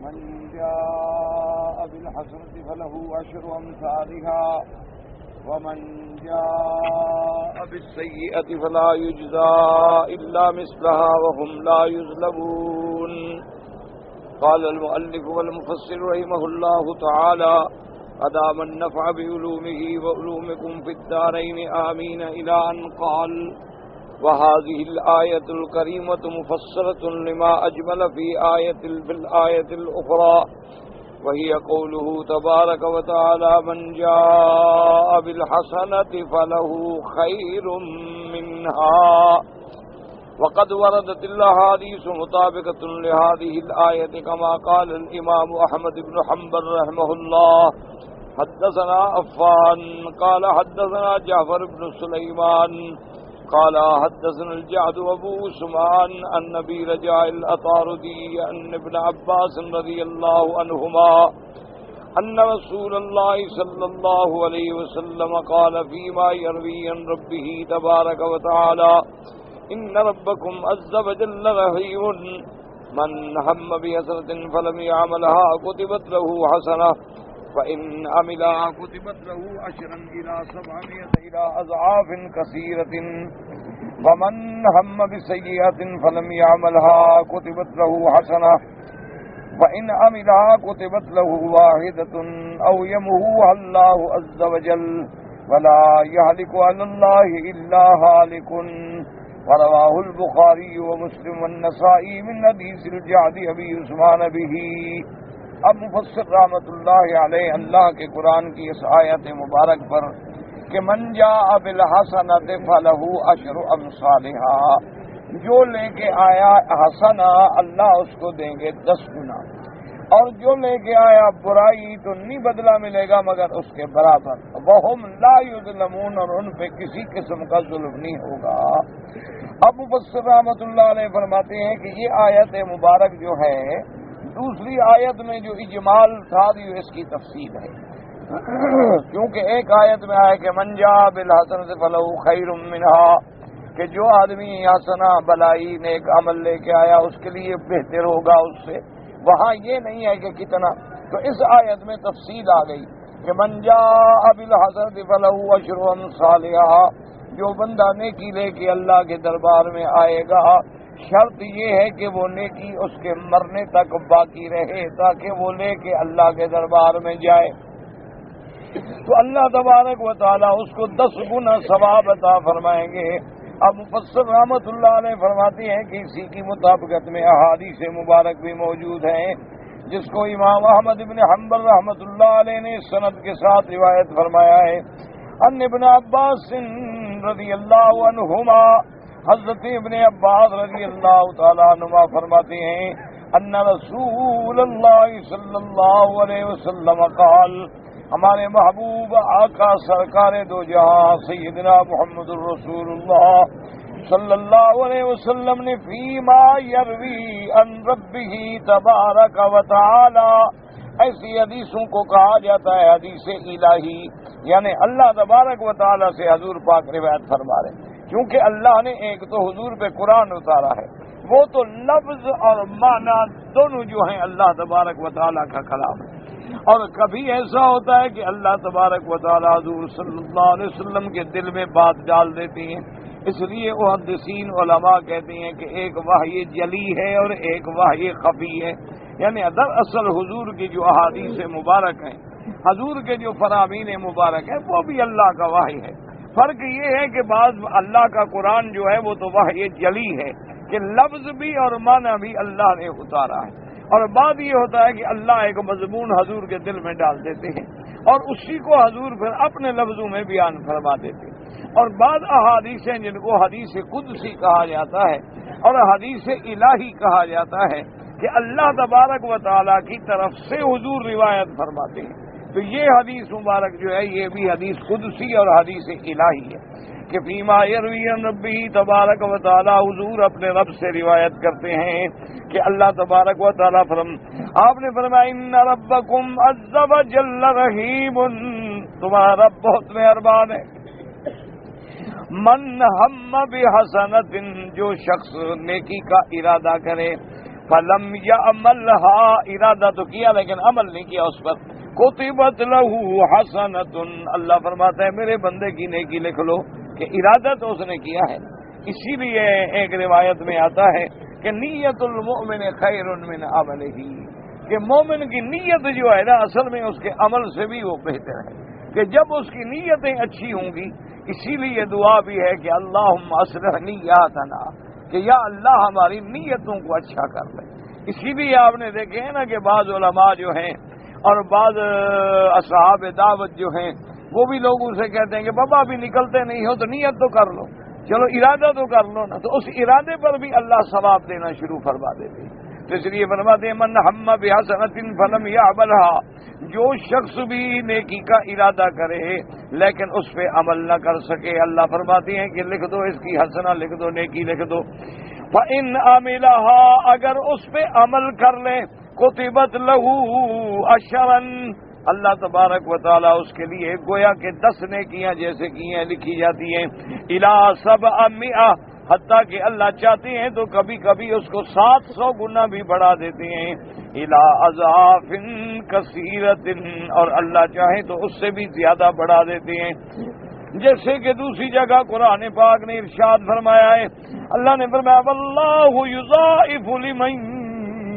من جاء بالحسنة فله عشر أمثالها ومن جاء بالسيئة فلا يجزى إلا مثلها وهم لا يظلمون. قال المؤلف والمفسر رحمه الله تعالى: أدام النفع بعلومه وعلومكم في الدارين آمين، إلى أن قال: وهذه الآية الكريمة مفسرة لما أجمل في الآية الأخرى، وهي قوله تبارك وتعالى: من جاء بالحسنة فله خير منها. وقد وردت الأحاديث مطابقة لهذه الآية كما قال الإمام أحمد بن حنبل رحمه الله: حدثنا عفان قال حدثنا جعفر بن سليمان قال حدثنا الجعد أبو عثمان عن نبي رجاء الأطاردي عن ابن عباس رضي الله عنهما أن رسول الله صلى الله عليه وسلم قال فيما يروي عن ربه تبارك وتعالى: إن ربكم عز وجل رحيم، من هم بحسنة فلم يعملها كتبت له حسنة، فإن عملها كتبت له عشرا إلى 700 إلى أضعاف كثيرة، ومن هم بسيئة فلم يعملها كتبت له حسنة، وإن عملها كتبت له واحدة أو يمحوها الله عز وجل، ولا يهلك على الله إلا هالك. ورواه البخاری ومسلم والنسائی من حدیث الجعد ابی عثمان به. اب مفسر رحمۃ اللہ علیہ اللہ کے قرآن کی اس آیت مبارک پر کہ من جاء بالحسنۃ فلہ عشر امثالھا، جو لے کے آیا حسنہ اللہ اس کو دیں گے 10 گنا، اور جو لے کے آیا برائی تو نہیں بدلہ ملے گا مگر اس کے برابر. وہم لا یظلمون، اور ان پہ کسی قسم کا ظلم نہیں ہوگا. اب مفسر رحمۃ اللہ علیہ فرماتے ہیں کہ یہ آیت مبارک جو ہے، دوسری آیت میں جو اجمال تھا یہ اس کی تفصیل ہے، کیونکہ ایک آیت میں آیا کہ من جاء بالحسنۃ فلہ خیر منہا، کہ جو آدمی حسنہ بلائی نیک عمل لے کے آیا اس کے لیے بہتر ہوگا اس سے. وہاں یہ نہیں ہے کہ کتنا، تو اس آیت میں تفصیل آ گئی کہ من جاء بالحسنۃ فلہ عشر امثالھا، جو بندہ نیکی لے کے اللہ کے دربار میں آئے گا، شرط یہ ہے کہ وہ نیکی اس کے مرنے تک باقی رہے تاکہ وہ لے کے اللہ کے دربار میں جائے، تو اللہ تبارک و تعالیٰ اس کو 10 گنا ثواب عطا فرمائیں گے. اب مفسر رحمۃ اللہ علیہ فرماتے ہیں کہ اسی کی مطابقت میں احادیث مبارک بھی موجود ہیں، جس کو امام احمد بن حنبل رحمۃ اللہ علیہ نے سند کے ساتھ روایت فرمایا ہے. ان ابن عباس رضی اللہ عنہما، حضرت ابن عباس رضی اللہ تعالیٰ عنہما فرماتے ہیں ان رسول اللہ صلی اللہ علیہ وسلم قال، ہمارے محبوب آقا سرکار دو جہاں سیدنا محمد الرسول اللہ صلی اللہ علیہ وسلم نے فیما یروی عن ربہ تبارک و تعالی، ایسی حدیثوں کو کہا جاتا ہے حدیث الہی، یعنی اللہ تبارک و تعالی سے حضور پاک روایت فرما رہے، کیونکہ اللہ نے ایک تو حضور پہ قرآن اتارا ہے، وہ تو لفظ اور معنی دونوں جو ہیں اللہ تبارک و تعالی کا کلام ہے. اور کبھی ایسا ہوتا ہے کہ اللہ تبارک و تعالی حضور صلی اللہ علیہ وسلم کے دل میں بات ڈال دیتی ہیں، اس لیے محدثین علماء کہتے ہیں کہ ایک وحی جلی ہے اور ایک وحی خفی ہے. یعنی دراصل حضور کی جو احادیث مبارک ہیں، حضور کے جو فرامین مبارک ہیں، وہ بھی اللہ کا وحی ہے. فرق یہ ہے کہ بعض اللہ کا قرآن جو ہے وہ تو وحی جلی ہے کہ لفظ بھی اور معنی بھی اللہ نے اتارا ہے، اور بعد یہ ہوتا ہے کہ اللہ ایک مضمون حضور کے دل میں ڈال دیتے ہیں اور اسی کو حضور پھر اپنے لفظوں میں بیان فرما دیتے ہیں. اور بعض احادیث ہیں جن کو حدیث قدسی کہا جاتا ہے اور حدیث الہی کہا جاتا ہے کہ اللہ تبارک و تعالیٰ کی طرف سے حضور روایت فرماتے ہیں. تو یہ حدیث مبارک جو ہے یہ بھی حدیث قدسی اور حدیث الہی ہے کہ فیما یروی عن ربہ تبارک و تعالیٰ، حضور اپنے رب سے روایت کرتے ہیں کہ اللہ تبارک و تعالیٰ آپ نے فرمایا ان ربکم عز وجل رحیم، تمہارا رب بہت مہربان ہے. من ہم بحسنۃ، جو شخص نیکی کا ارادہ کرے، فلم یعملها، ارادہ تو کیا لیکن عمل نہیں کیا اس پر، کتبت لہ حسنۃ، اللہ فرماتا ہے میرے بندے کی نیکی لکھ لو کہ ارادہ تو اس نے کیا ہے۔ اسی لیے ایک روایت میں آتا ہے کہ نیت المؤمن خیر من عملہ، کہ مومن کی نیت جو ہے نا اصل میں اس کے عمل سے بھی وہ بہتر ہے، کہ جب اس کی نیتیں اچھی ہوں گی، اسی لیے دعا بھی ہے کہ اللہم اصلح نیاتنا، کہ یا اللہ ہماری نیتوں کو اچھا کر لے۔ اسی لیے آپ نے دیکھے ہیں نا کہ بعض علماء جو ہیں اور بعض اصحاب دعوت جو ہیں وہ بھی لوگوں سے کہتے ہیں کہ بابا ابھی نکلتے نہیں ہو تو نیت تو کر لو، چلو ارادہ تو کر لو نا، تو اس ارادے پر بھی اللہ ثواب دینا شروع فرما دیتے ہیں۔ تو اس لیے فرماتے ہیں من ہم بحسنۃ فلم یعملها، جو شخص بھی نیکی کا ارادہ کرے لیکن اس پہ عمل نہ کر سکے، اللہ فرماتے ہیں کہ لکھ دو اس کی حسنہ، لکھ دو نیکی لکھ دو، فإن عملها، اگر اس پہ عمل کر لے، کتبت له عشرا، اللہ تبارک و تعالیٰ اس کے لیے گویا کہ 10 نیکیاں جیسے کی ہیں لکھی جاتی ہیں، الی 700، حتیٰ کہ اللہ چاہتے ہیں تو کبھی کبھی اس کو 700 گنا بھی بڑھا دیتے ہیں، الی اضعاف کثیرۃ، اور اللہ چاہے تو اس سے بھی زیادہ بڑھا دیتے ہیں۔ جیسے کہ دوسری جگہ قرآن پاک نے ارشاد فرمایا ہے، اللہ نے فرمایا واللہ یضاعف لمن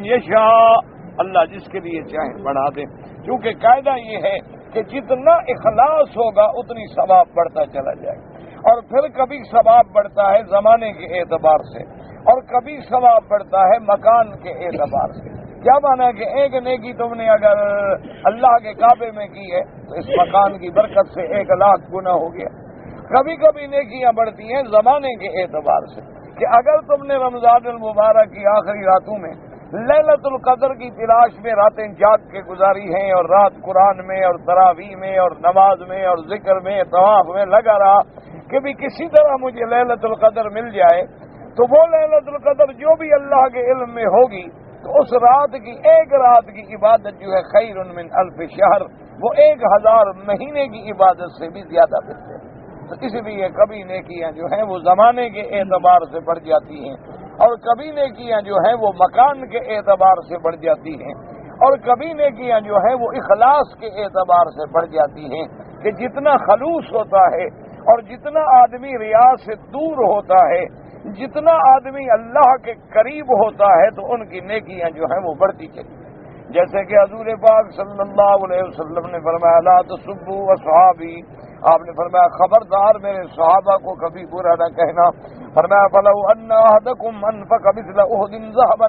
یشاء، اللہ جس کے لیے چاہے بڑھا دے، کیونکہ قاعدہ یہ ہے کہ جتنا اخلاص ہوگا اتنی ثواب بڑھتا چلا جائے گا، اور پھر کبھی ثواب بڑھتا ہے زمانے کے اعتبار سے اور کبھی ثواب بڑھتا ہے مکان کے اعتبار سے۔ کیا مانا کہ ایک نیکی تم نے اگر اللہ کے کعبے میں کی ہے تو اس مکان کی برکت سے 1,00,000 گنا ہو گیا۔ کبھی کبھی نیکیاں بڑھتی ہیں زمانے کے اعتبار سے، کہ اگر تم نے رمضان المبارک کی آخری راتوں میں لیلۃ القدر کی تلاش میں راتیں جاگ کے گزاری ہیں اور رات قرآن میں اور تراویح میں اور نماز میں اور ذکر میں طواف میں لگا رہا کہ بھی کسی طرح مجھے لیلۃ القدر مل جائے، تو وہ لیلۃ القدر جو بھی اللہ کے علم میں ہوگی تو اس رات کی ایک رات کی عبادت جو ہے خیر من 1000 شہر، وہ 1000 مہینے کی عبادت سے بھی زیادہ بہتر ہے۔ تو اس لیے کبھی نیکیاں جو ہیں وہ زمانے کے اعتبار سے بڑھ جاتی ہیں، اور کبھی نیکیاں جو ہیں وہ مکان کے اعتبار سے بڑھ جاتی ہیں، اور کبھی نیکیاں جو ہیں وہ اخلاص کے اعتبار سے بڑھ جاتی ہیں، کہ جتنا خلوص ہوتا ہے اور جتنا آدمی ریا سے دور ہوتا ہے، جتنا آدمی اللہ کے قریب ہوتا ہے تو ان کی نیکیاں جو ہیں وہ بڑھتی چلی۔ جیسے کہ حضور پاک صلی اللہ علیہ وسلم نے فرمایا لا تسبوا اصحابی، آپ نے فرمایا خبردار میرے صحابہ کو کبھی برا نہ کہنا۔ فرمایا فلو ان احدکم انفق مثل احد ذهبا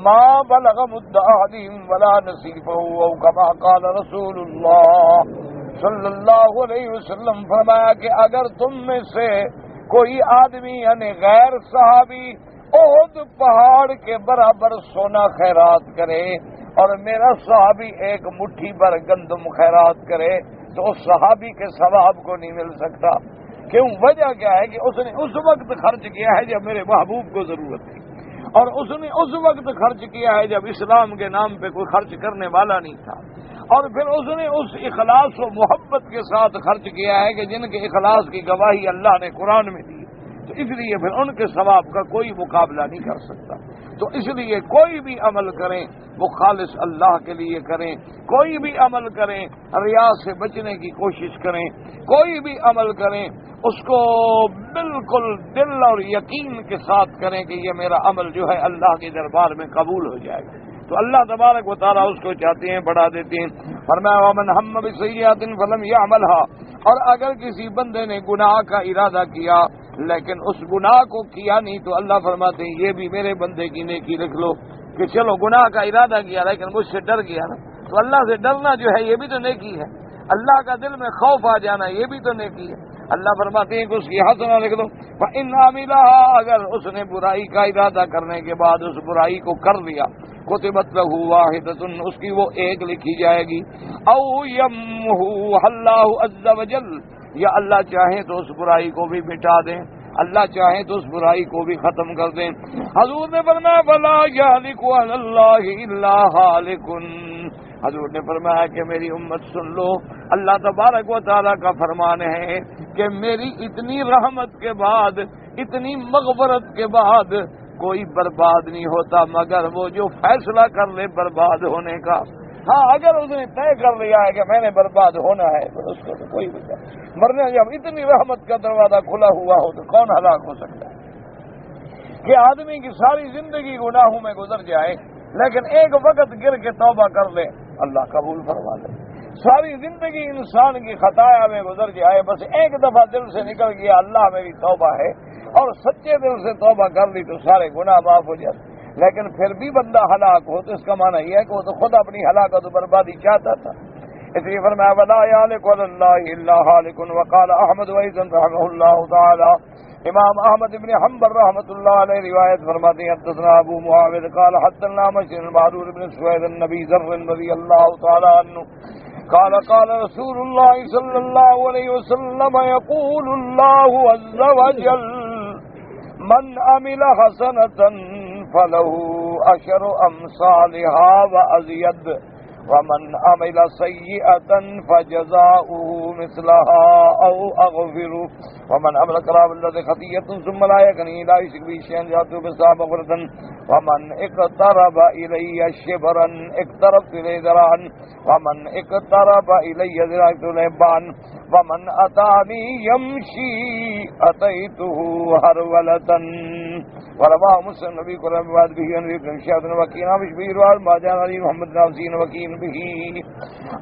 ما بلغ مد احدهم ولا نصيفه او كما قال رسول اللہ صلی اللہ علیہ وسلم، فرمایا کہ اگر تم میں سے کوئی آدمی یعنی غیر صحابی احد پہاڑ کے برابر سونا خیرات کرے اور میرا صحابی ایک مٹھی پر گندم خیرات کرے تو اس صحابی کے ثواب کو نہیں مل سکتا۔ کیوں؟ وجہ کیا ہے کہ اس نے اس وقت خرچ کیا ہے جب میرے محبوب کو ضرورت تھی، اور اس نے اس وقت خرچ کیا ہے جب اسلام کے نام پہ کوئی خرچ کرنے والا نہیں تھا، اور پھر اس نے اس اخلاص و محبت کے ساتھ خرچ کیا ہے کہ جن کے اخلاص کی گواہی اللہ نے قرآن میں دی، تو اس لیے پھر ان کے ثواب کا کوئی مقابلہ نہیں کر سکتا۔ تو اس لیے کوئی بھی عمل کریں وہ خالص اللہ کے لیے کریں، کوئی بھی عمل کریں ریا سے بچنے کی کوشش کریں، کوئی بھی عمل کریں اس کو بالکل دل اور یقین کے ساتھ کریں کہ یہ میرا عمل جو ہے اللہ کے دربار میں قبول ہو جائے گا، تو اللہ تبارک و تعالیٰ اس کو چاہتے ہیں بڑھا دیتے ہیں۔ فرمایا ومن ہم بسیئۃ فلم یعملها، اور اگر کسی بندے نے گناہ کا ارادہ کیا لیکن اس گناہ کو کیا نہیں تو اللہ فرماتے ہیں یہ بھی میرے بندے کی نیکی لکھ لو، کہ چلو گناہ کا ارادہ کیا لیکن مجھ سے ڈر گیا نا، تو اللہ سے ڈرنا جو ہے یہ بھی تو نیکی ہے، اللہ کا دل میں خوف آ جانا یہ بھی تو نیکی ہے۔ اللہ فرماتے ہیں کہ اس کی حسنہ لکھ دو، فإن عملها، اگر اس نے برائی کا ارادہ کرنے کے بعد اس برائی کو کر لیا، کتبت لہ واحدۃ، اس کی وہ ایک لکھی جائے گی، او یمحوها اللہ عز وجل، یا اللہ چاہے تو اس برائی کو بھی مٹا دیں، اللہ چاہے تو اس برائی کو بھی ختم کر دیں۔ حضور نے فرمایا فلا یہلک علی اللہ الا ہالک، حضور نے فرمایا کہ میری امت سن لو، اللہ تبارک و تعالیٰ کا فرمان ہے کہ میری اتنی رحمت کے بعد، اتنی مغفرت کے بعد کوئی برباد نہیں ہوتا مگر وہ جو فیصلہ کر لے برباد ہونے کا. ہاں اگر اس نے طے کر لیا ہے کہ میں نے برباد ہونا ہے تو اس کو تو کوئی وجہ مرنے. جب اتنی رحمت کا دروازہ کھلا ہوا ہو تو کون ہلاک ہو سکتا ہے کہ آدمی کی ساری زندگی گناہوں میں گزر جائے لیکن ایک وقت گر کے توبہ کر لے اللہ قبول فرما لے. ساری زندگی انسان کی خطایا میں گزر جائے بس ایک دفعہ دل سے نکل گیا اللہ میری توبہ ہے اور سچے دل سے توبہ کر لی تو سارے گناہ معاف ہو جاتے. لیکن پھر بھی بندہ ہلاک ہو تو اس کا معنی یہ ہے کہ وہ تو خود اپنی ہلاکت و بربادی چاہتا تھا. اس لیے فرمایا ولا یالک اللہ الا ہالک. وقال احمد وایزن رحمہ اللہ تعالی. امام احمد ابن حنبل رحمۃ اللہ علیہ روایت فرماتے ہیں حدثنا ابو معاویہ قال حدثنا مشر معرور بن سوید النبی ذر رضی اللہ تعالی عنہ قال قال رسول اللہ صلی اللہ علیہ وسلم يقول اللہ عز وجل من عمل حسنة فله عشر امثالها وازید ومن عمل سیئة فجزاؤه مثلها او اغفر ومن عمل قراب الذي خطيئة ثم لا يكني لا يشرك به شيئا جاءته بالثواب مغفرة ومن اقترب إلي شبرا اقتربت إليه ذراعا ومن اقترب إلي ذراعا باعا ومن أتاني يمشي أتيته هرولة. ورواه مسلم نبی کو روایت بھی انوی بن شہد وکیل نامش بھی روایت ماجان علی محمد ناظرین وکیل بھی.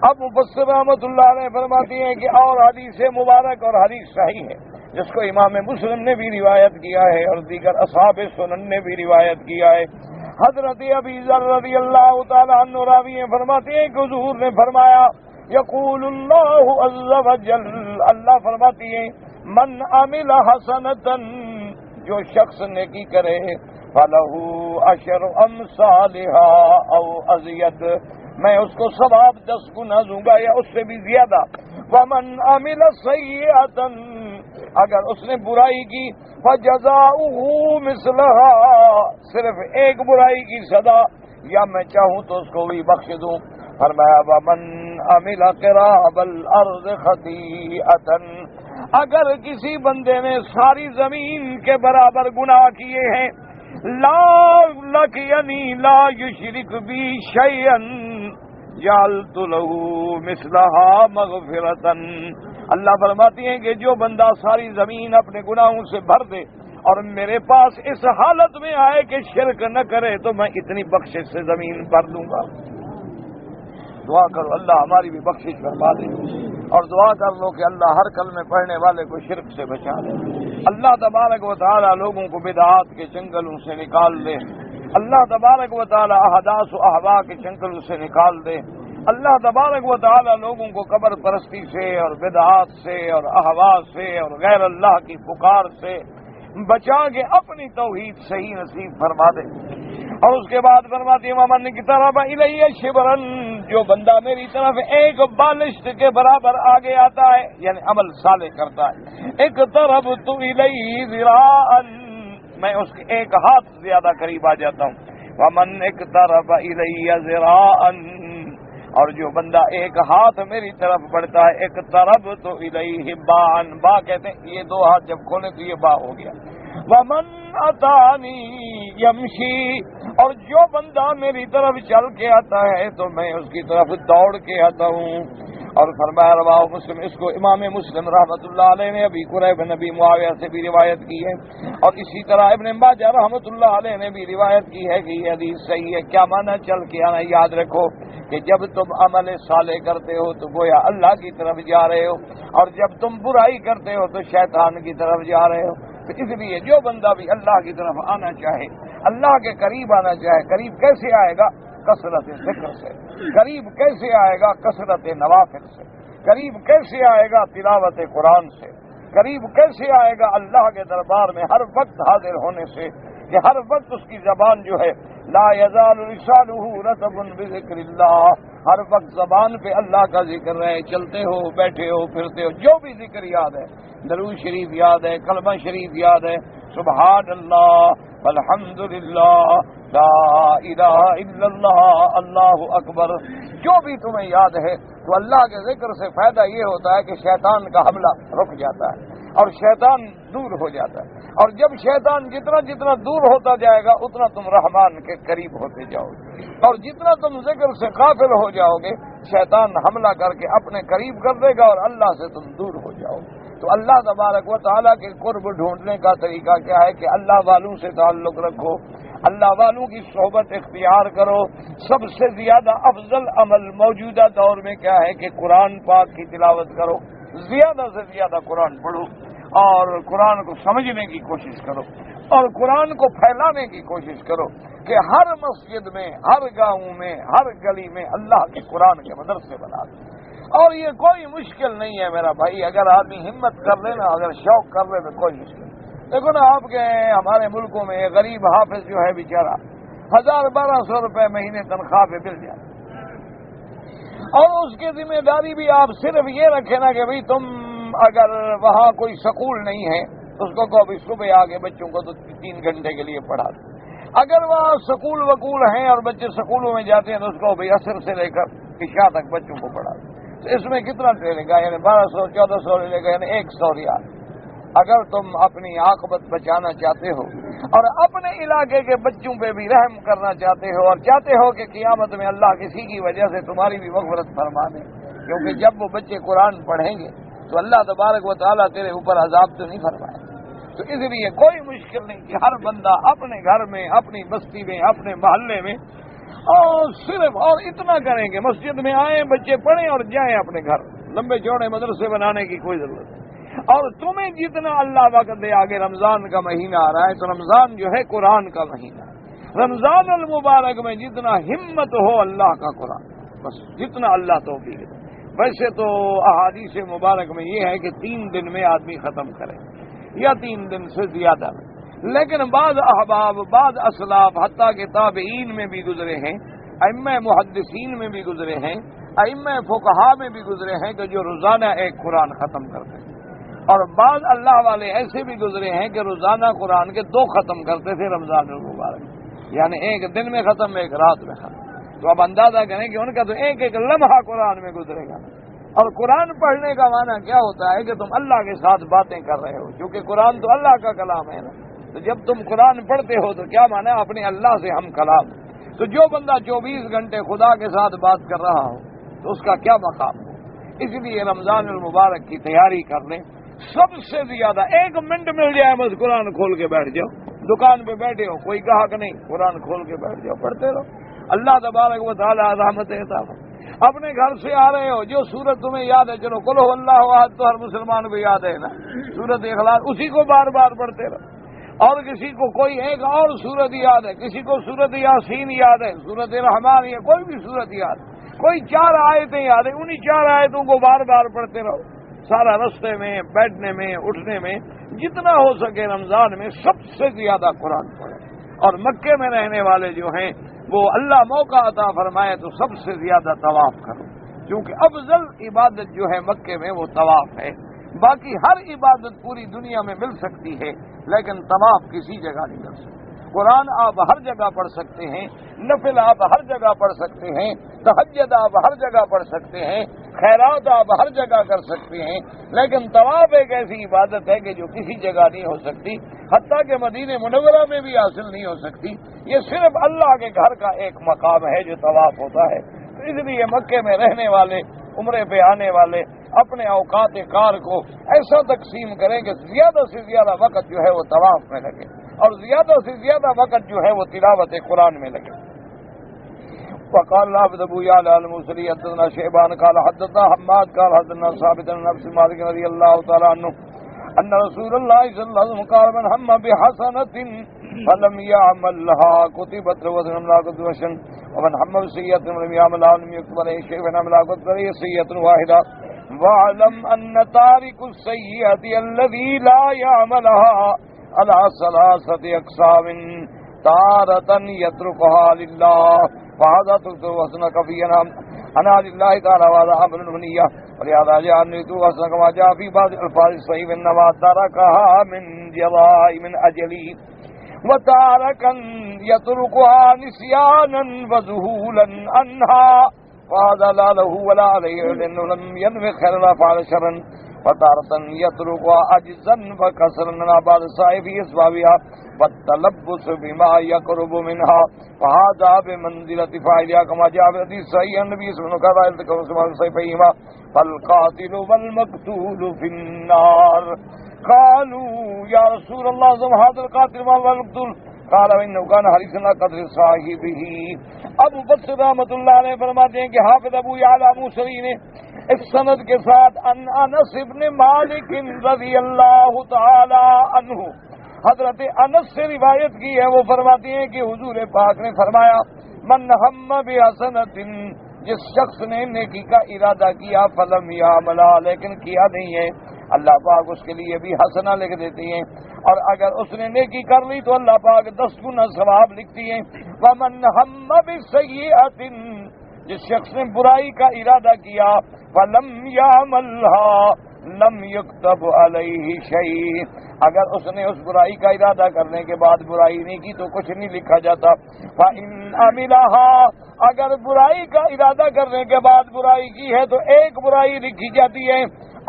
اب مفسر رحمۃ اللہ علیہ فرماتی ہیں کہ اور حدیث مبارک اور حدیث صحیح ہے جس کو امام مسلم نے بھی روایت کیا ہے اور دیگر اصحاب سنن نے بھی روایت کیا ہے. حضرت ابی ذر رضی اللہ تعالی عنہ راوی ہیں فرماتے ہیں کہ حضور نے فرمایا یقول اللہ عز وجل اللہ فرماتی ہیں من عمل حسنۃ جو شخص نیکی کرے فَلَهُ عَشْرُ أَمْثَالِهَا أَوْ أَزْيَدُ میں اس کو ثواب 10 گنا دوں گا یا اس سے بھی زیادہ. وَمَنْ عَمِلَ سَيِّئَةً اگر اس نے برائی کی فَجَزَاؤُهُ مِثْلَهَا صرف ایک برائی کی سزا یا میں چاہوں تو اس کو بھی بخش دوں. فرمایا وَمَنْ عَمِلَ قِرَابَ الْأَرْضِ خَطِيئَةً اگر کسی بندے نے ساری زمین کے برابر گناہ کیے ہیں لا یعنی لا یشرک بی شیئا جعلت له مثلها مغفرتا. اللہ فرماتی ہیں کہ جو بندہ ساری زمین اپنے گناہوں سے بھر دے اور میرے پاس اس حالت میں آئے کہ شرک نہ کرے تو میں اتنی بخشش سے زمین بھر دوں گا. دعا کرو اللہ ہماری بھی بخشش فرما دے اور دعا کر لو کہ اللہ ہر کلمے پڑھنے والے کو شرک سے بچا دے. اللہ تبارک و تعالی لوگوں کو بدعات کے چنگلوں سے نکال دے. اللہ تبارک و تعالی احداث و احوا کے چنگلوں سے نکال دے. اللہ تبارک و تعالی لوگوں کو قبر پرستی سے اور بدعات سے اور احوا سے اور غیر اللہ کی پکار سے بچا کے اپنی توحید صحیح نصیب فرما دے. اور اس کے بعد فرماتی ہے ومن اقترب الی شبرا جو بندہ میری طرف ایک بالشت کے برابر آگے آتا ہے یعنی عمل صالح کرتا ہے اقتربت الی ذراعا میں اس کے ایک ہاتھ زیادہ قریب آ جاتا ہوں. ومن اقترب الی ذراعا اور جو بندہ ایک ہاتھ میری طرف بڑھتا ہے اقتربت الیہ باعا با کہتے ہیں یہ 2 ہاتھ جب کھولے تو یہ با ہو گیا. ومن اتانی یمشی اور جو بندہ میری طرف چل کے آتا ہے تو میں اس کی طرف دوڑ کے آتا ہوں. اور فرمایا رواہ مسلم اس کو امام مسلم رحمۃ اللہ علیہ نے ابی قریب نبی معاویہ سے بھی روایت کی ہے اور اسی طرح ابن ماجہ رحمۃ اللہ علیہ نے بھی روایت کی ہے کہ یہ حدیث صحیح ہے. کیا معنی چل کے آنا یاد رکھو کہ جب تم عمل صالح کرتے ہو تو گویا اللہ کی طرف جا رہے ہو اور جب تم برائی کرتے ہو تو شیطان کی طرف جا رہے ہو. تو اس لیے جو بندہ بھی اللہ کی طرف آنا چاہے اللہ کے قریب آنا چاہے قریب کیسے آئے گا کثرت ذکر سے. قریب کیسے آئے گا کثرت نوافل سے. قریب کیسے آئے گا تلاوت قرآن سے. قریب کیسے آئے گا اللہ کے دربار میں ہر وقت حاضر ہونے سے کہ ہر وقت اس کی زبان جو ہے لا یزال لسانہ رطب بذکر اللہ ہر وقت زبان پہ اللہ کا ذکر رہے. چلتے ہو بیٹھے ہو پھرتے ہو جو بھی ذکر یاد ہے درود شریف یاد ہے کلمہ شریف یاد ہے سبحان اللہ والحمد للہ لا الہ الا اللہ اللہ اکبر جو بھی تمہیں یاد ہے تو اللہ کے ذکر سے فائدہ یہ ہوتا ہے کہ شیطان کا حملہ رک جاتا ہے. اور شیطان دور ہو جاتا ہے، اور جب شیطان جتنا جتنا دور ہوتا جائے گا اتنا تم رحمان کے قریب ہوتے جاؤ گے، اور جتنا تم ذکر سے غافل ہو جاؤ گے شیطان حملہ کر کے اپنے قریب کر دے گا اور اللہ سے تم دور ہو جاؤ گے۔ تو اللہ تبارک و تعالیٰ کے قرب ڈھونڈنے کا طریقہ کیا ہے کہ اللہ والوں سے تعلق رکھو، اللہ والوں کی صحبت اختیار کرو۔ سب سے زیادہ افضل عمل موجودہ دور میں کیا ہے کہ قرآن پاک کی تلاوت کرو، زیادہ سے زیادہ قرآن پڑھو اور قرآن کو سمجھنے کی کوشش کرو اور قرآن کو پھیلانے کی کوشش کرو کہ ہر مسجد میں، ہر گاؤں میں، ہر گلی میں اللہ کے قرآن کے مدرسے بنا دو۔ اور یہ کوئی مشکل نہیں ہے میرا بھائی، اگر آدمی ہمت کر لے نا، اگر شوق کر لے تو کوئی مشکل نہیں۔ دیکھو نا آپ کے ہمارے ملکوں میں غریب حافظ جو ہے بیچارہ 1000-1200 روپے مہینے تنخواہ پہ مل جائے، اور اس کی ذمہ داری بھی آپ صرف یہ رکھے نا کہ بھئی تم اگر وہاں کوئی سکول نہیں ہے تو اس کو کہو بھی صبح آگے بچوں کو تو 3 گھنٹے کے لیے پڑھا دو۔ اگر وہاں سکول وکول ہیں اور بچے سکولوں میں جاتے ہیں تو اس کو بھئی عصر سے لے کر عشاء تک بچوں کو پڑھا دو۔ تو اس میں کتنا لے گا؟ یعنی 1200-1400 لے گا، یعنی 100 ریال۔ اگر تم اپنی عاقبت بچانا چاہتے ہو اور اپنے علاقے کے بچوں پہ بھی رحم کرنا چاہتے ہو اور چاہتے ہو کہ قیامت میں اللہ کسی کی وجہ سے تمہاری بھی مغفرت فرما دے، کیونکہ جب وہ بچے قرآن پڑھیں گے تو اللہ تبارک و تعالیٰ تیرے اوپر عذاب تو نہیں فرمائے، تو اس لیے کوئی مشکل نہیں کہ ہر بندہ اپنے گھر میں، اپنی بستی میں، اپنے محلے میں اور صرف اور اتنا کریں کہ مسجد میں آئیں، بچے پڑھیں اور جائیں اپنے گھر۔ لمبے چوڑے مدرسے بنانے کی کوئی ضرورت نہیں۔ اور تمہیں جتنا اللہ وقت دے، آگے رمضان کا مہینہ آ رہا ہے تو رمضان جو ہے قرآن کا مہینہ ہے، رمضان المبارک میں جتنا ہمت ہو اللہ کا قرآن، بس جتنا اللہ توفیق دے۔ ویسے تو احادیث مبارک میں یہ ہے کہ 3 دن میں آدمی ختم کرے یا 3 دن سے زیادہ میں، لیکن بعض احباب، بعض اسلاف، حتیٰ کہ تابعین میں بھی گزرے ہیں، ائمہ محدثین میں بھی گزرے ہیں، ائمہ فقہا میں بھی گزرے ہیں کہ جو روزانہ ایک قرآن ختم کرتے ہیں، اور بعض اللہ والے ایسے بھی گزرے ہیں کہ روزانہ قرآن کے 2 ختم کرتے تھے رمضان المبارک، یعنی ایک دن میں ختم، ایک رات میں ختم۔ تو اب اندازہ کریں کہ ان کا تو ایک ایک لمحہ قرآن میں گزرے گا۔ اور قرآن پڑھنے کا معنی کیا ہوتا ہے کہ تم اللہ کے ساتھ باتیں کر رہے ہو، کیونکہ قرآن تو اللہ کا کلام ہے نا، تو جب تم قرآن پڑھتے ہو تو کیا معنی اپنے اللہ سے ہم کلام۔ تو جو بندہ 24 گھنٹے خدا کے ساتھ بات کر رہا ہو تو اس کا کیا مقام ہو۔ اس لیے رمضان المبارک کی تیاری کر لیں، سب سے زیادہ 1 منٹ مل جائے بس قرآن کھول کے بیٹھ جاؤ، دکان پہ بیٹھے ہو کوئی گاہک نہیں، قرآن کھول کے بیٹھ جاؤ، پڑھتے رہو، اللہ تبارک و تعالی رحمت عطا فرمائے۔ اپنے گھر سے آ رہے ہو، جو سورت تمہیں یاد ہے، چلو قل هو اللہ احد تو ہر مسلمان کو یاد ہے نا، سورت اخلاص، اسی کو بار بار پڑھتے رہو۔ اور کسی کو کوئی ایک اور سورت یاد ہے، کسی کو سورت یاسین یاد ہے، سورت رحمان یا کوئی بھی سورت یاد ہے، کوئی 4 آیتیں یاد ہیں، انہی 4 آیتوں کو بار بار پڑھتے رہو۔ سارا رستے میں، بیٹھنے میں، اٹھنے میں، جتنا ہو سکے رمضان میں سب سے زیادہ قرآن پڑھیں۔ اور مکے میں رہنے والے جو ہیں وہ اللہ موقع عطا فرمائے تو سب سے زیادہ طواف کرو، کیونکہ افضل عبادت جو ہے مکے میں وہ طواف ہے۔ باقی ہر عبادت پوری دنیا میں مل سکتی ہے لیکن طواف کسی جگہ نہیں مل سکتی۔ قرآن آپ ہر جگہ پڑھ سکتے ہیں، نفل آپ ہر جگہ پڑھ سکتے ہیں، تہجد آپ ہر جگہ پڑھ سکتے ہیں، خیرات آپ ہر جگہ کر سکتے ہیں، لیکن طواف ایک ایسی عبادت ہے کہ جو کسی جگہ نہیں ہو سکتی، حتیٰ کہ مدینہ منورہ میں بھی حاصل نہیں ہو سکتی۔ یہ صرف اللہ کے گھر کا ایک مقام ہے جو طواف ہوتا ہے۔ تو اس لیے مکے میں رہنے والے، عمرے پہ آنے والے اپنے اوقات کار کو ایسا تقسیم کریں کہ زیادہ سے زیادہ وقت جو ہے وہ طواف میں لگے اور زیادہ سے زیادہ وقت جو ہے وہ تلاوت قرآن میں لگے۔ وقال العبد ابو يعلى الموصلي حدثنا شيبان قال حدثنا حماد قال حدثنا ثابت بن نفس مالك رضي الله تعالى عنه ان رسول الله صلى الله عليه وسلم قال من هم بحسنة فلم يعملها كتبت له وزن وشن ومن هم بسيئة ولم يعملها لم يكتب عليه شيء ومن عملها كتبت عليه سيئة واحدة واعلم ان تارك السيئة الذي لا يعملها على 3 اقسام تارة يتركها لله فهذا تكتب حسنك في انا لله تعالى وهذا عمل النية ولهذا جاء النية حسنة كما جاء في بعض الفاظ الصحيح انما تركها من جراء من اجله وتاركا يتركها نسيانا وذهولا عنها وهذا لا له ولا عليه لانه لم ينوي خيرا فعل شرا فتارة يتركها عجزا وكسرا بعد السعي في أسبابها والتلبس بما يقرب منها فهذا بمنزلة فاعلها كما جاء في حديث صحيح النبي صلى الله عليه وسلم فالقاتل والمقتول في النار. قالوا يا رسول الله هذا القاتل والمقتول قال انه كان حريصا على قتل صاحبه. ابو بکر رحمۃ اللہ علیہ فرماتے ہیں کہ حافظ ابو یعلا موصلی نے اس سند کے ساتھ ان انس ابن مالک رضی اللہ تعالی عنہ، حضرت انس سے روایت کی ہے، وہ فرماتے ہیں کہ حضور پاک نے فرمایا من ہم بحسنۃ، جس شخص نے نیکی کا ارادہ کیا فلم یعملھا، لیکن کیا نہیں ہے، اللہ پاک اس کے لیے بھی حسنہ لکھ دیتی ہیں، اور اگر اس نے نیکی کر لی تو اللہ پاک 10 گنا ثواب لکھتی ہیں. ومن ہم بسیئۃ، جس شخص نے برائی کا ارادہ کیا فلم یعملھا لم یکتب علیہ شیء، اگر اس نے اس برائی کا ارادہ کرنے کے بعد برائی نہیں کی تو کچھ نہیں لکھا جاتا. فإن عملھا، اگر برائی کا ارادہ کرنے کے بعد برائی کی ہے تو ایک برائی لکھی جاتی ہے.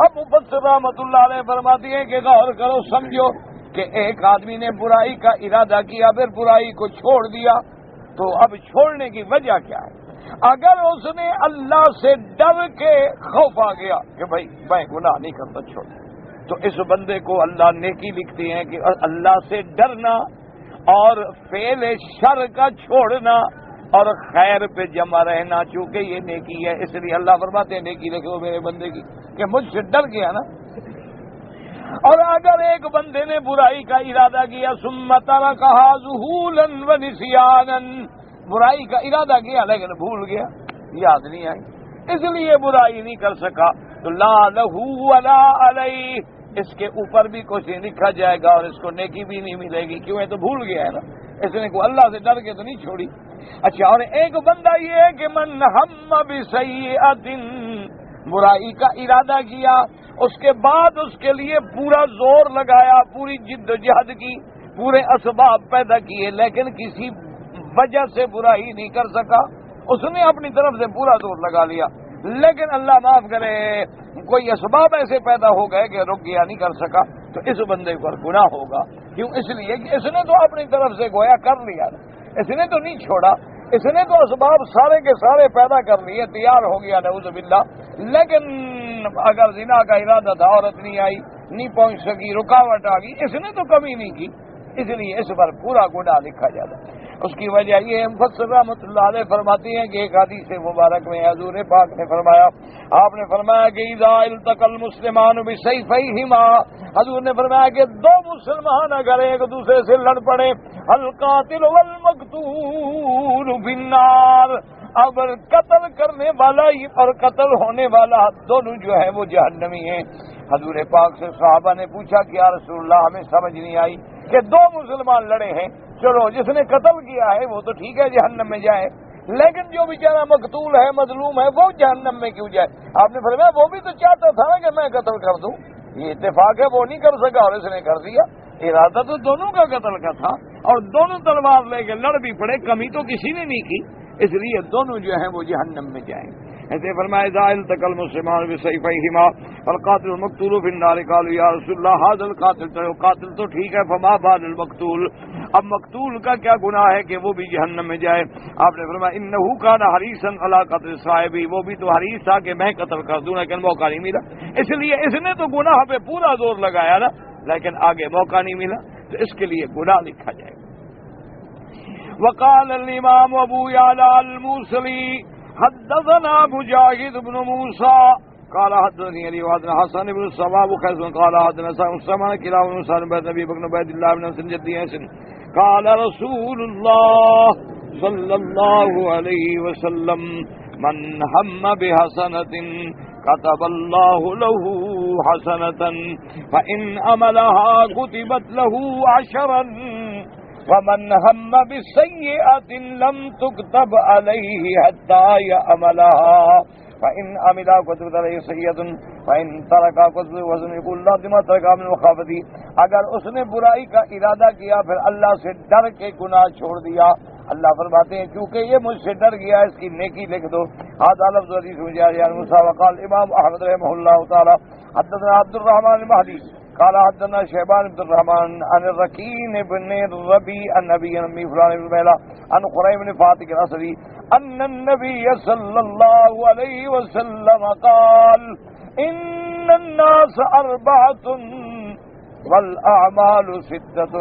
اب مفسر رحمۃ اللہ علیہ فرماتی ہیں کہ غور کرو، سمجھو کہ ایک آدمی نے برائی کا ارادہ کیا پھر برائی کو چھوڑ دیا، تو اب چھوڑنے کی وجہ کیا ہے؟ اگر اس نے اللہ سے ڈر کے خوف آ گیا کہ بھائی میں گناہ نہیں کرتا چھوڑ، تو اس بندے کو اللہ نیکی لکھتی ہیں کہ اللہ سے ڈرنا اور فعل شر کا چھوڑنا اور خیر پہ جمع رہنا، چونکہ یہ نیکی ہے اس لیے اللہ فرماتے ہیں نیکی لکھو میرے بندے کی کہ مجھ سے ڈر گیا نا. اور اگر ایک بندے نے برائی کا ارادہ کیا ثم ترکھا ذہولا ونسیانا، برائی کا ارادہ کیا لیکن بھول گیا، یاد نہیں آئی، اس لیے برائی نہیں کر سکا، تو لا لہ ولا علیہ، اس کے اوپر بھی کچھ نہیں لکھا جائے گا اور اس کو نیکی بھی نہیں ملے گی، کیوں ہے تو بھول گیا ہے نا، اس نے کو اللہ سے ڈر کے تو نہیں چھوڑی. اچھا، اور ایک بندہ یہ ہے کہ من ہم بسیئۃ، برائی کا ارادہ کیا، اس کے بعد اس کے لیے پورا زور لگایا، پوری جد و جہد کی، پورے اسباب پیدا کیے، لیکن کسی وجہ سے برائی نہیں کر سکا، اس نے اپنی طرف سے پورا زور لگا لیا، لیکن اللہ معاف کرے کوئی اسباب ایسے پیدا ہو گئے کہ رک گیا، نہیں کر سکا، تو اس بندے پر گناہ ہوگا. کیوں؟ اس لیے کہ اس نے تو اپنی طرف سے گویا کر لیا، اس نے تو نہیں چھوڑا، اس نے تو اسباب سارے کے سارے پیدا کر لیے، تیار ہو گیا نعوذ باللہ، لیکن اگر زنا کا ارادہ تھا عورت نہیں آئی، نہیں پہنچ سکی، رکاوٹ آ گئی، اس نے تو کمی نہیں کی، اس لیے اس پر پورا گناہ لکھا جاتا. اس کی وجہ یہ مفسر رحمۃ اللہ علیہ فرماتی ہیں کہ ایک حدیث مبارک میں حضور پاک نے فرمایا، آپ نے فرمایا کہ اذا التقى المسلمان بسيفيهما، حضور نے فرمایا کہ دو مسلمان اگر ایک دوسرے سے لڑ پڑے، القاتل والمقتول في النار، اب قتل کرنے والا اور قتل ہونے والا دونوں جو ہے وہ جہنمی ہیں. حضور پاک سے صحابہ نے پوچھا کہ یا رسول اللہ ہمیں سمجھ نہیں آئی کہ دو مسلمان لڑے ہیں، چلو جس نے قتل کیا ہے وہ تو ٹھیک ہے جہنم میں جائے، لیکن جو بیچارہ مقتول ہے مظلوم ہے وہ جہنم میں کیوں جائے؟ آپ نے فرمایا وہ بھی تو چاہتا تھا نا کہ میں قتل کر دوں، یہ اتفاق ہے وہ نہیں کر سکا اور اس نے کر دیا، ارادہ تو دونوں کا قتل کا تھا اور دونوں تلوار لے کے لڑ بھی پڑے، کمی تو کسی نے نہیں کی، اس لیے دونوں جو ہیں وہ جہنم میں جائیں. ایسے فرمایا اذا التقى المسلمان بسيفيهما فالقاتل المقتول في النار. قالوا يا رسول الله هذا القاتل، تو قاتل تو ٹھیک ہے، فما بال المقتول، اب مقتول کا کیا گناہ ہے کہ وہ بھی جہنم میں جائے؟ آپ نے فرمایا انه كان حريصا على قتل صاحبه، وہ بھی تو حریص تھا کہ میں قتل کر دوں لیکن موقع نہیں ملا، اس لیے اس نے تو گناہ پہ پورا زور لگایا نا، لیکن آگے موقع نہیں ملا تو اس کے لیے گناہ لکھا جائے گا. وقال الامام ابو يعلى الموصلي حدثنا مجاهد بن موسى قال حدثني علي بن حسن بن الصواب وقيس قال حدثنا سمعنا كلام بن سالم بن نبي بن عبد الله بن جدي حسن قال رسول الله صلى الله عليه وسلم من هم بحسنة كتب الله له حسنة فإن عملها كتبت له 10 ومن هم بسيئة لم تكتب عليه حتى يعملها فإن عملها كتبت عليه سيئة فإن تركها كتبت وزن يقول الله بما تركها من مخافته. اگر اس نے برائی کا ارادہ کیا پھر اللہ سے ڈر کے گناہ چھوڑ دیا، اللہ فرماتے ہیں کیونکہ یہ مجھ سے ڈر گیا اس کی نیکی لکھ دو، هذا لفظ حديث جاري عن موسى. وقال الإمام أحمد رحمه الله تعالى حدثنا عبد الرحمن المهدي قال حدثنا شيبان بن الرحمن عن الركين بن الربيع النبي فلان بن ميلا عن قريب بن فاتك الأسدي أن النبي صلى الله عليه وسلم قال إن الناس أربعة والأعمال ستة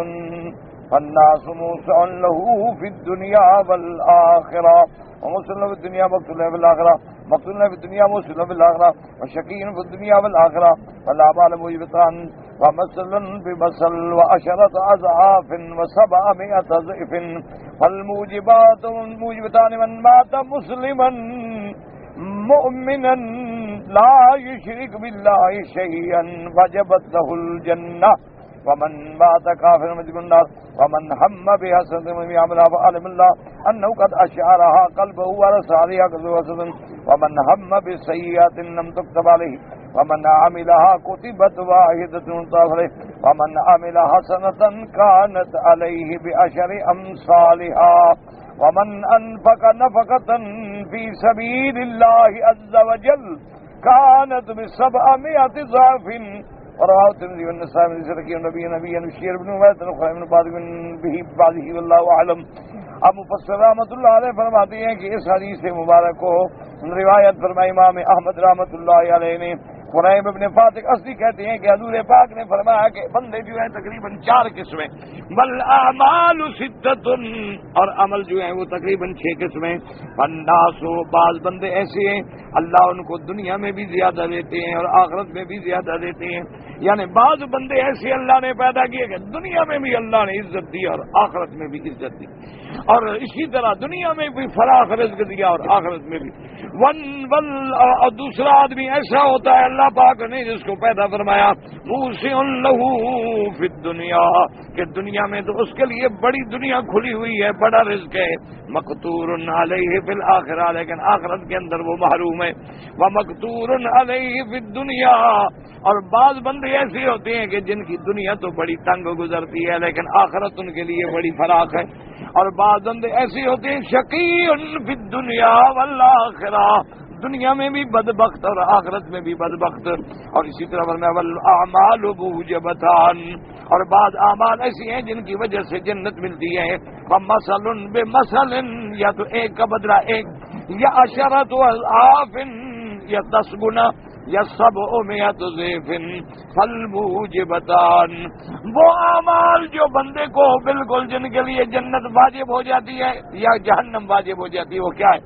فالناس موسع له في الدنيا والآخرة وموسع له في الدنيا مقتول له في الآخرة مقتول له في الدنيا موسع له في الآخرة وشقي في الدنيا والآخرة والأعمال موجبتان ومثل بمثل وعشرة أضعاف و700 ضعف فالموجبات موجبتان من مات مسلما مؤمنا لا يشرك بالله شيئا وجبت له الجنة ومن مات كافرا وجب النار ومن هم بحسنة من يعملها فعلم الله أنه قد أشعرها قلبه ورسى عليها قلبه ومن هم بسيئات لم تكتب عليه ومن عملها كتبت واحدة مضاف عليه ومن عمل حسنة كانت عليه بعشر أمثالها ومن أنفق نفقة في سبيل الله عز وجل كانت ب700 ضعف. ورواه الترمذي والنسائي من ذكر النبي بشير بن عبيد الخير بن بعضه والله اعلم. اب مفسر رحمۃ اللہ علیہ فرماتے ہیں کہ اس حدیث مبارک کو روایت فرمائی امام احمد رحمۃ اللہ علیہ نے. قرائب ابن فاتح اصلی کہتے ہیں کہ حضور پاک نے فرمایا کہ بندے جو ہیں تقریباً 4 قسمیں والاعمال ستۃ اور عمل جو ہیں وہ تقریباً 6 قسمیں. فالناس بعض بندے ایسے ہیں اللہ ان کو دنیا میں بھی زیادہ دیتے ہیں اور آخرت میں بھی زیادہ دیتے ہیں. یعنی بعض بندے ایسے اللہ نے پیدا کیے کہ دنیا میں بھی اللہ نے عزت دی اور آخرت میں بھی عزت دی اور اسی طرح دنیا میں بھی فراخ رزق دیا اور آخرت میں بھی. اور دوسرا آدمی ایسا ہوتا ہے اللہ پاک نے جس کو پیدا فرمایا موسع لہ فی الدنیا کہ دنیا میں تو اس کے لیے بڑی دنیا کھلی ہوئی ہے, بڑا رزق ہے. مقتور علیہ فی الآخرہ لیکن آخرت کے اندر وہ محروم ہے. ومقتور علیہ فی الدنیا اور بعض بندے ایسے ہوتے ہیں کہ جن کی دنیا تو بڑی تنگ گزرتی ہے لیکن آخرت ان کے لیے بڑی فراخ ہے. اور بعض بندے ایسے ہوتے ہیں شقی فی الدنیا والآخرہ دنیا میں بھی بدبخت اور آخرت میں بھی بدبخت. اور اسی طرح والاعمال موجبتان اور بعض اعمال ایسی ہیں جن کی وجہ سے جنت ملتی ہے. فمثل بمثل یا تو ایک کا بدلہ ایک یا عشرۃ اضعاف یا 10 گنا یا 700 ضعف فالموجبتان وہ اعمال جو بندے کو بالکل جن کے لیے جنت واجب ہو جاتی ہے یا جہنم واجب ہو جاتی ہے وہ کیا ہے؟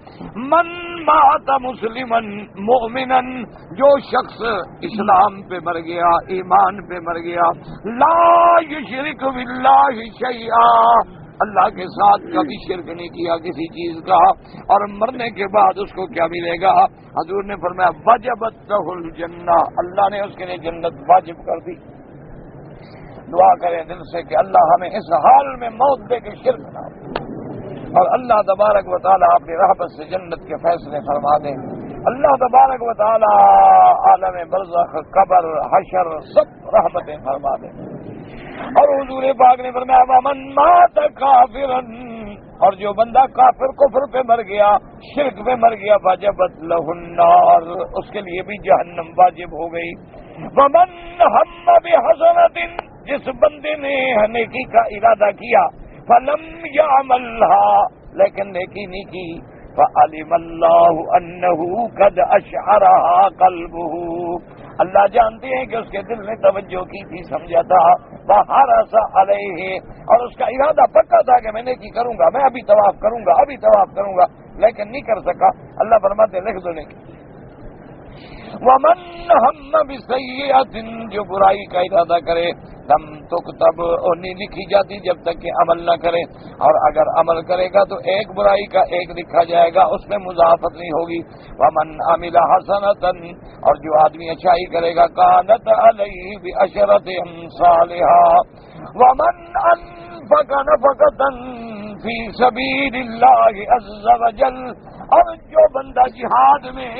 من مات مسلما مؤمنا جو شخص اسلام پہ مر گیا ایمان پہ مر گیا لا یشرک باللہ شیئا اللہ کے ساتھ کبھی شرک نہیں کیا کسی چیز کا اور مرنے کے بعد اس کو کیا ملے گا؟ حضور نے فرمایا وجبت لہ الجنہ اللہ نے اس کے لیے جنت واجب کر دی. دعا کریں دل سے کہ اللہ ہمیں اس حال میں موت دے کے شرک نہ اور اللہ تبارک و تعالی اپنی رحمت سے جنت کے فیصلے فرما دیں. اللہ تبارک و تعالی عالم برزخ قبر حشر سب رحمتیں فرما دیں. اور حضور پاک نے فرمایا ومن مات کافرا اور جو بندہ کافر کفر پہ مر گیا شرک پہ مر گیا وجبت لہ النار اس کے لیے بھی جہنم واجب ہو گئی. ومن ہم بحسنۃ جس بندے نے نیکی کا ارادہ کیا فلم یعملها لیکن نیکی نہیں کی فعلم اللہ انہ قد اشعرها قلبہ اللہ جانتے ہیں کہ اس کے دل نے توجہ کی تھی سمجھا تھا وحرص علیہ اور اس کا ارادہ پکا تھا کہ میں نیکی کروں گا میں ابھی طواف کروں گا لیکن نہیں کر سکا. اللہ فرماتے لکھ دو نیکی. ومن ہم بسیئۃ جو برائی کا ارادہ کرے لم تکتب اور نہیں لکھی جاتی جب تک کہ عمل نہ کرے اور اگر عمل کرے گا تو ایک برائی کا ایک لکھا جائے گا اس میں مضاعفت نہیں ہوگی. ومن عمل حسنۃ اور جو آدمی اچھائی کرے گا کانت علیہ بعشرۃ امثالها. ومن انفق نفقۃ فی سبیل اللہ عز وجل اور جو بندہ جہاد میں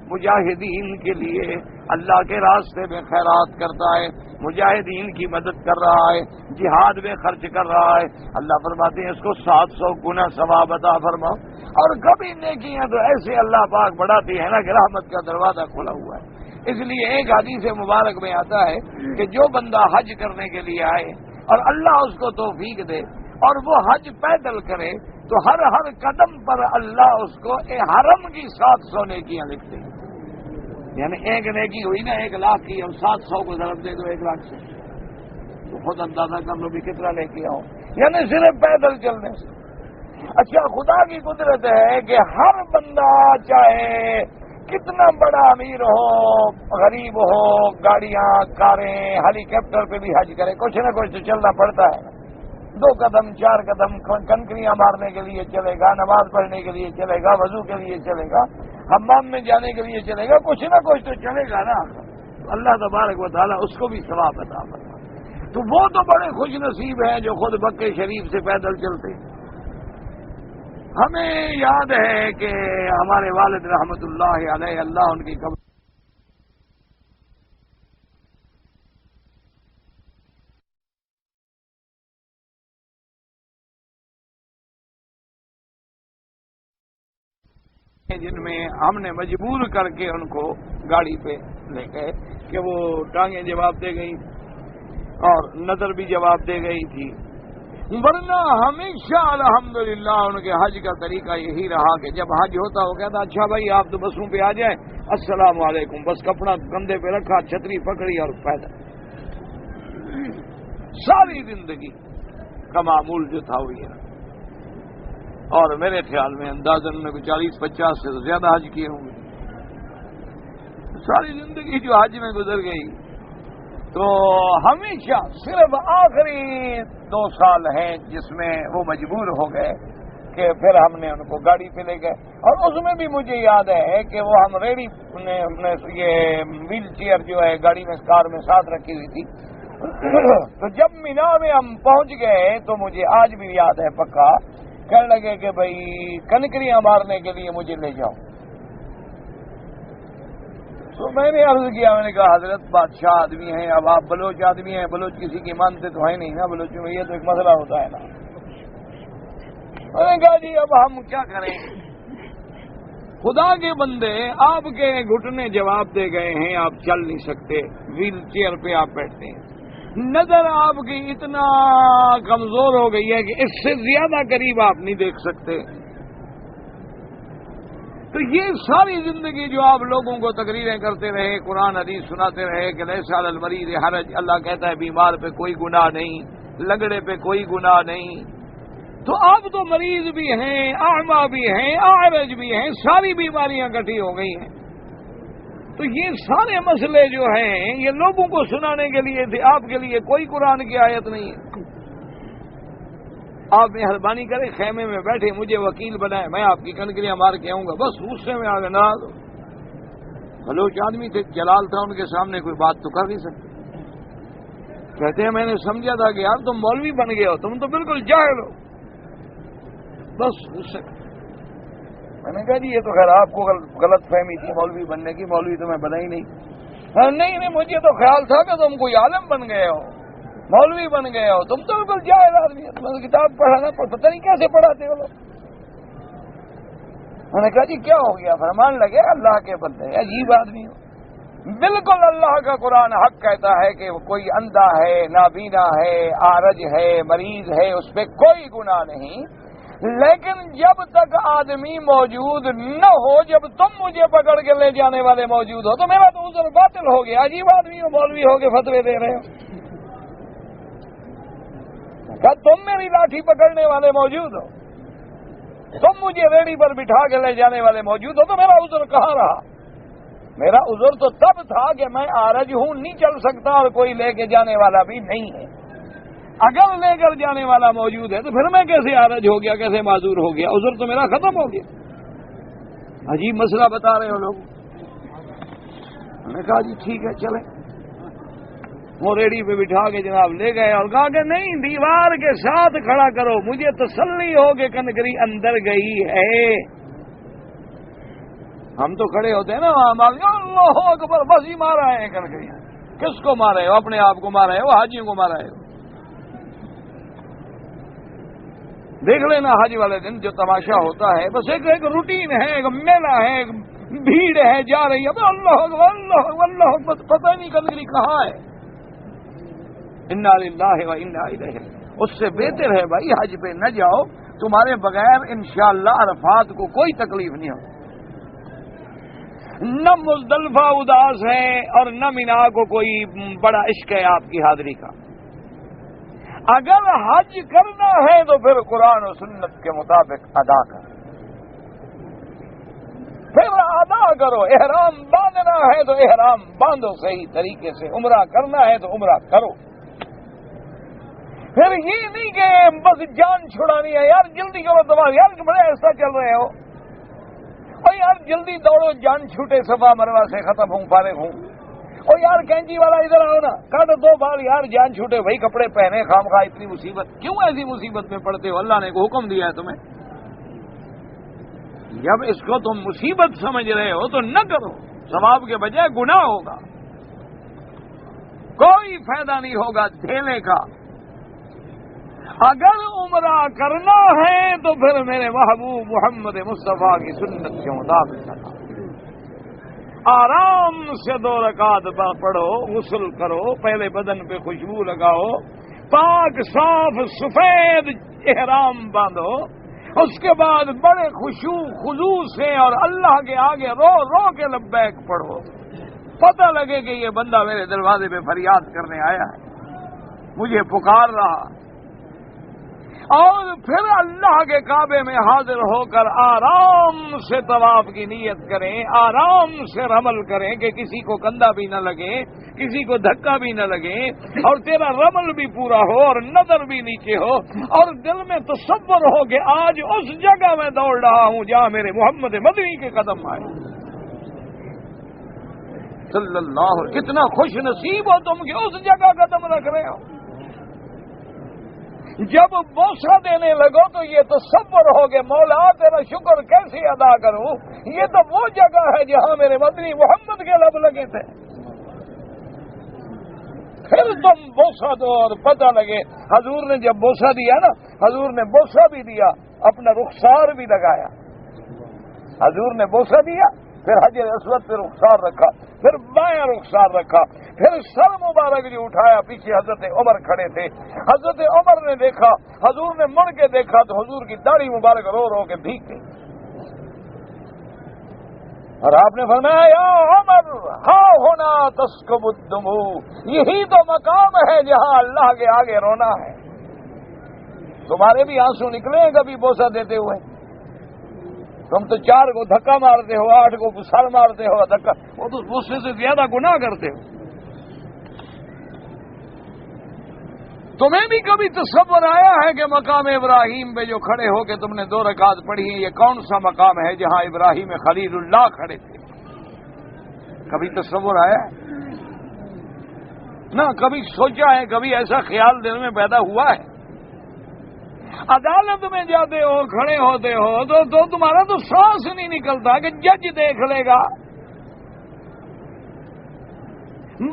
مجاہدین کے لیے اللہ کے راستے میں خیرات کرتا ہے مجاہدین کی مدد کر رہا ہے جہاد میں خرچ کر رہا ہے اللہ فرماتے ہیں اس کو 700 گنا ثواب عطا فرماؤ. اور کبھی نیکیاں تو ایسے اللہ پاک بڑھاتی ہے نا کہ رحمت کا دروازہ کھلا ہوا ہے۔ اس لیے ایک حدیث مبارک میں آتا ہے کہ جو بندہ حج کرنے کے لیے آئے اور اللہ اس کو توفیق دے اور وہ حج پیدل کرے تو ہر قدم پر اللہ اس کو حرم کی 700 نیکیاں لکھتے ہیں۔ یعنی ایک نیکی ہوئی نا 1,00,000 کی، اور 700 کو ضرب دے دو 1,00,000 سے، تو خود اندازہ کر لو بھی کتنا نیکیاں ہو، یعنی صرف پیدل چلنے سے۔ اچھا، خدا کی قدرت ہے کہ ہر بندہ چاہے کتنا بڑا امیر ہو، غریب ہو، گاڑیاں کاریں ہیلی کاپٹر پہ بھی حج کرے، کچھ نہ کچھ تو چلنا پڑتا ہے۔ 2 قدم 4 قدم کنکریاں مارنے کے لیے چلے گا، نماز پڑھنے کے لیے چلے گا، وضو کے لیے چلے گا، حمام میں جانے کے لیے چلے گا، کچھ نہ کچھ تو چلے گا نا۔ اللہ تبارک و تعالیٰ اس کو بھی ثواب عطا فرمائے۔ تو وہ تو بڑے خوش نصیب ہیں جو خود مکہ شریف سے پیدل چلتے ہیں۔ ہمیں یاد ہے کہ ہمارے والد رحمت اللہ علیہ، اللہ ان کی قبر جن میں ہم نے مجبور کر کے ان کو گاڑی پہ لے گئے کہ وہ ٹانگیں جواب دے گئی اور نظر بھی جواب دے گئی تھی، ورنہ ہمیشہ الحمدللہ ان کے حج کا طریقہ یہی رہا کہ جب حج ہوتا وہ کہتا اچھا بھائی آپ تو بسوں پہ آ جائیں، السلام علیکم، بس کپڑا کندھے پہ رکھا، چھتری پکڑی اور پیدل۔ ساری زندگی کا معمول جو تھا وہ یہ، اور میرے خیال میں اندازاً میں 40-50 سے زیادہ حج کیے ہوں گے۔ ساری زندگی جو حج میں گزر گئی، تو ہمیشہ صرف آخری 2 سال ہیں جس میں وہ مجبور ہو گئے کہ پھر ہم نے ان کو گاڑی پہ لے گئے، اور اس میں بھی مجھے یاد ہے کہ وہ ہم ریڈی نے یہ ویل چیئر جو ہے گاڑی میں کار میں ساتھ رکھی ہوئی تھی، تو جب مینا میں ہم پہنچ گئے تو مجھے آج بھی یاد ہے پکا، کہنے لگے کہ بھائی کنکریاں مارنے کے لیے مجھے لے جاؤ۔ تو میں نے عرض کیا، میں نے کہا حضرت بادشاہ آدمی ہیں، اب آپ بلوچ آدمی ہیں، بلوچ کسی کی مانتے تو ہے نہیں نا، بلوچوں میں یہ تو ایک مسئلہ ہوتا ہے نا۔ میں نے کہا جی اب ہم کیا کریں، خدا کے بندے آپ کے گھٹنے جواب دے گئے ہیں، آپ چل نہیں سکتے، ویل چیئر پہ آپ بیٹھتے ہیں، نظر آپ کی اتنا کمزور ہو گئی ہے کہ اس سے زیادہ قریب آپ نہیں دیکھ سکتے، تو یہ ساری زندگی جو آپ لوگوں کو تقریریں کرتے رہے، قرآن حدیث سناتے رہے کہ لیس علی المریض حرج، اللہ کہتا ہے بیمار پہ کوئی گناہ نہیں، لنگڑے پہ کوئی گناہ نہیں، تو آپ تو مریض بھی ہیں، اعمى بھی ہیں، اعرج بھی ہیں، ساری بیماریاں اکٹھی ہو گئی ہیں، تو یہ سارے مسئلے جو ہیں یہ لوگوں کو سنانے کے لیے تھے، آپ کے لیے کوئی قرآن کی آیت نہیں ہے۔ آپ مہربانی کریں، خیمے میں بیٹھے مجھے وکیل بنائے، میں آپ کی کنکریاں مار کے آؤں گا، بس غصے میں آ گئے، ناراض ہو۔ بلوچ آدمی تھے، جلال تھا، ان کے سامنے کوئی بات تو کر نہیں سکتے۔ کہتے ہیں میں نے سمجھا تھا کہ یار تم مولوی بن گئے ہو، تم تو بالکل جاہل ہو، بس غصے۔ میں نے کہا جی یہ تو خیر آپ کو غلط فہمی تھی مولوی بننے کی، مولوی تو میں بنا ہی نہیں۔ نہیں مجھے تو خیال تھا کہ تم کوئی عالم بن گئے ہو، مولوی بن گئے ہو، تم تو بالکل جاہل آدمی ہو، تمہیں کتاب پڑھانا پتہ نہیں کیسے پڑھاتے ہو لوگ۔ میں نے کہا جی کیا ہو گیا؟ فرمان لگے اللہ کے بندے عجیب آدمی ہو، بالکل اللہ کا قرآن حق کہتا ہے کہ کوئی اندھا ہے، نابینا ہے، عارج ہے، مریض ہے، اس پہ کوئی گناہ نہیں، لیکن جب تک آدمی موجود نہ ہو، جب تم مجھے پکڑ کے لے جانے والے موجود ہو تو میرا تو عذر باطل ہو گیا۔ عجیب آدمی ہو، مولوی ہو کے فتوے دے رہے ہو، کیا تم میری لاٹھی پکڑنے والے موجود ہو، تم مجھے ریڑھی پر بٹھا کے لے جانے والے موجود ہو، تو میرا عذر کہاں رہا؟ میرا عذر تو تب تھا کہ میں عارج ہوں، نہیں چل سکتا، اور کوئی لے کے جانے والا بھی نہیں ہے۔ اگر لے کر جانے والا موجود ہے تو پھر میں کیسے عارج ہو گیا، کیسے معذور ہو گیا؟ عذر تو میرا ختم ہو گیا۔ عجیب مسئلہ بتا رہے ہو لوگ۔ میں نے کہا جی ٹھیک ہے چلیں۔ وہ ریڑھی پہ بٹھا کے جناب لے گئے اور کہا کہ نہیں، دیوار کے ساتھ کھڑا کرو، مجھے تسلی ہو کہ کنکری اندر گئی ہے۔ ہم تو کھڑے ہوتے ہیں نا وہاں، اللہ اکبر، بس ہی مارا ہے کنکریاں۔ کس کو مارے ہو؟ اپنے آپ کو مارا ہے، وہ حاجیوں کو مارا ہے۔ دیکھ لینا حج والے دن جو تماشا ہوتا ہے، بس ایک روٹین ہے، ایک میلہ ہے، ایک بھیڑ ہے جا رہی ہے، اللہ اکبر اللہ اکبر اللہ اکبر، پتہ نہیں کل کہاں ہے۔ انا للہ و انا الیہ، اس سے بہتر ہے بھائی حج پہ نہ جاؤ، تمہارے بغیر انشاءاللہ عرفات کو کوئی تکلیف نہیں ہوگی۔ نہ مزدلفہ اداس ہے اور نہ مینا کو کوئی بڑا عشق ہے آپ کی حاضری کا۔ اگر حج کرنا ہے تو پھر قرآن و سنت کے مطابق ادا کرو، پھر ادا کرو۔ احرام باندھنا ہے تو احرام باندھو صحیح طریقے سے، عمرہ کرنا ہے تو عمرہ کرو۔ پھر یہ نہیں کہ بس جان چھڑانی ہے، یار جلدی کرو تمہاری، یار بڑے ایسا چل رہے ہو، اور یار جلدی دوڑو جان چھوٹے، صفا مروا سے ختم ہوں فارغ ہوں، اور یار کینچی والا ادھر آؤ نا، کاٹ دو بار، یار جان چھوٹے بھائی کپڑے پہنے، خام خواہ اتنی مصیبت کیوں، ایسی مصیبت میں پڑتے ہو؟ اللہ نے کو حکم دیا ہے تمہیں، جب اس کو تم مصیبت سمجھ رہے ہو تو نہ کرو، ثواب کے بجائے گناہ ہوگا، کوئی فائدہ نہیں ہوگا دھیلے کا۔ اگر عمرہ کرنا ہے تو پھر میرے محبوب محمد مصطفیٰ کی سنت کے مطابق آرام سے 2 رکعت پڑھو، غسل کرو، پہلے بدن پہ خوشبو لگاؤ، پاک صاف سفید احرام باندھو، اس کے بعد بڑے خضوع سے اور اللہ کے آگے رو رو کے لبیک پڑھو، پتہ لگے کہ یہ بندہ میرے دروازے پہ فریاد کرنے آیا ہے، مجھے پکار رہا، اور پھر اللہ کے کعبے میں حاضر ہو کر آرام سے طواف کی نیت کریں، آرام سے رمل کریں کہ کسی کو کندھا بھی نہ لگے، کسی کو دھکا بھی نہ لگے، اور تیرا رمل بھی پورا ہو اور نظر بھی نیچے ہو، اور دل میں تصور ہو کہ آج اس جگہ میں دوڑ رہا ہوں جہاں میرے محمد مدنی کے قدم آئے صلی اللہ علیہ۔ کتنا خوش نصیب ہو تم کہ اس جگہ قدم رکھ رہے ہو۔ جب بوسہ دینے لگو تو یہ تصور ہو کہ مولا تیرا شکر کیسے ادا کروں، یہ تو وہ جگہ ہے جہاں میرے مدنی محمد کے لب لگے تھے۔ پھر تم بوسہ دو اور پتہ لگے، حضور نے جب بوسہ دیا نا، حضور نے بوسہ بھی دیا، اپنا رخسار بھی لگایا، حضور نے بوسہ دیا، پھر حجر اسود پہ رخسار رکھا، پھر بائیں رخسار رکھا، پھر سر مبارک جو اٹھایا، پیچھے حضرت عمر کھڑے تھے، حضرت عمر نے دیکھا، حضور نے مڑ کے دیکھا تو حضور کی داڑھی مبارک رو رو کے بھیگ گئی، اور آپ نے فرمایا یا عمر ہاں ہونا تسکب الدموع، یہی تو مقام ہے جہاں اللہ کے آگے رونا ہے۔ تمہارے بھی آنسو نکلے ہیں کبھی بوسہ دیتے ہوئے؟ تم تو 4 کو دھکا مارتے ہو، 8 کو سر مارتے ہو دھکا، وہ تو بوسے سے زیادہ گناہ کرتے ہو۔ تمہیں بھی کبھی تصور آیا ہے کہ مقام ابراہیم پہ جو کھڑے ہو کے تم نے 2 رکعت پڑھی ہیں، یہ کون سا مقام ہے جہاں ابراہیم خلیل اللہ کھڑے تھے؟ کبھی تصور آیا ہے؟ نہ کبھی سوچا ہے، کبھی ایسا خیال دل میں پیدا ہوا ہے؟ عدالت میں جاتے ہو، کھڑے ہوتے ہو تو تمہارا تو سانس نہیں نکلتا کہ جج دیکھ لے گا،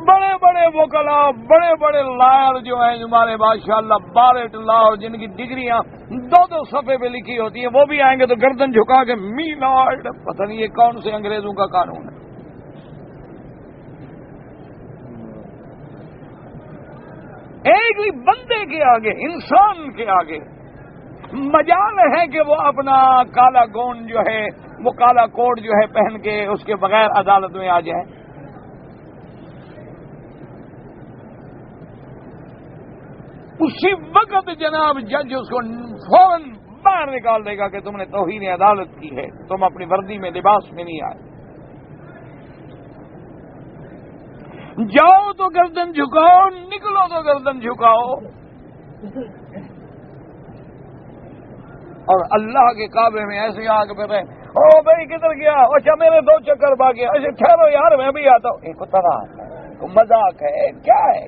بڑے بڑے وکلا، بڑے بڑے لائر جو ہیں ہمارے ماشاء اللہ بارٹ لا، اور جن کی ڈگریاں 2 صفحے پہ لکھی ہوتی ہیں، وہ بھی آئیں گے تو گردن جھکا کے می لارڈ، پتہ نہیں یہ کون سے انگریزوں کا قانون ہے۔ ایک ہی بندے کے آگے، انسان کے آگے مجال ہے کہ وہ اپنا کالا گون جو ہے، وہ کالا کوٹ جو ہے پہن کے اس کے بغیر عدالت میں آ جائے۔ اسی وقت جناب جج اس کو فوراً باہر نکال دے گا کہ تم نے توہین عدالت کی ہے، تم اپنی وردی میں لباس میں نہیں آئے، جاؤ تو گردن جھکاؤ، نکلو تو گردن جھکاؤ۔ اور اللہ کے کعبے میں ایسے آگ پہ رہے، او بھائی کدھر گیا؟ اچھا میرے 2 چکر باقی، اچھا ٹھہرو یار میں بھی آتا ہوں۔ ایک طرح ہے، مذاق ہے کیا ہے؟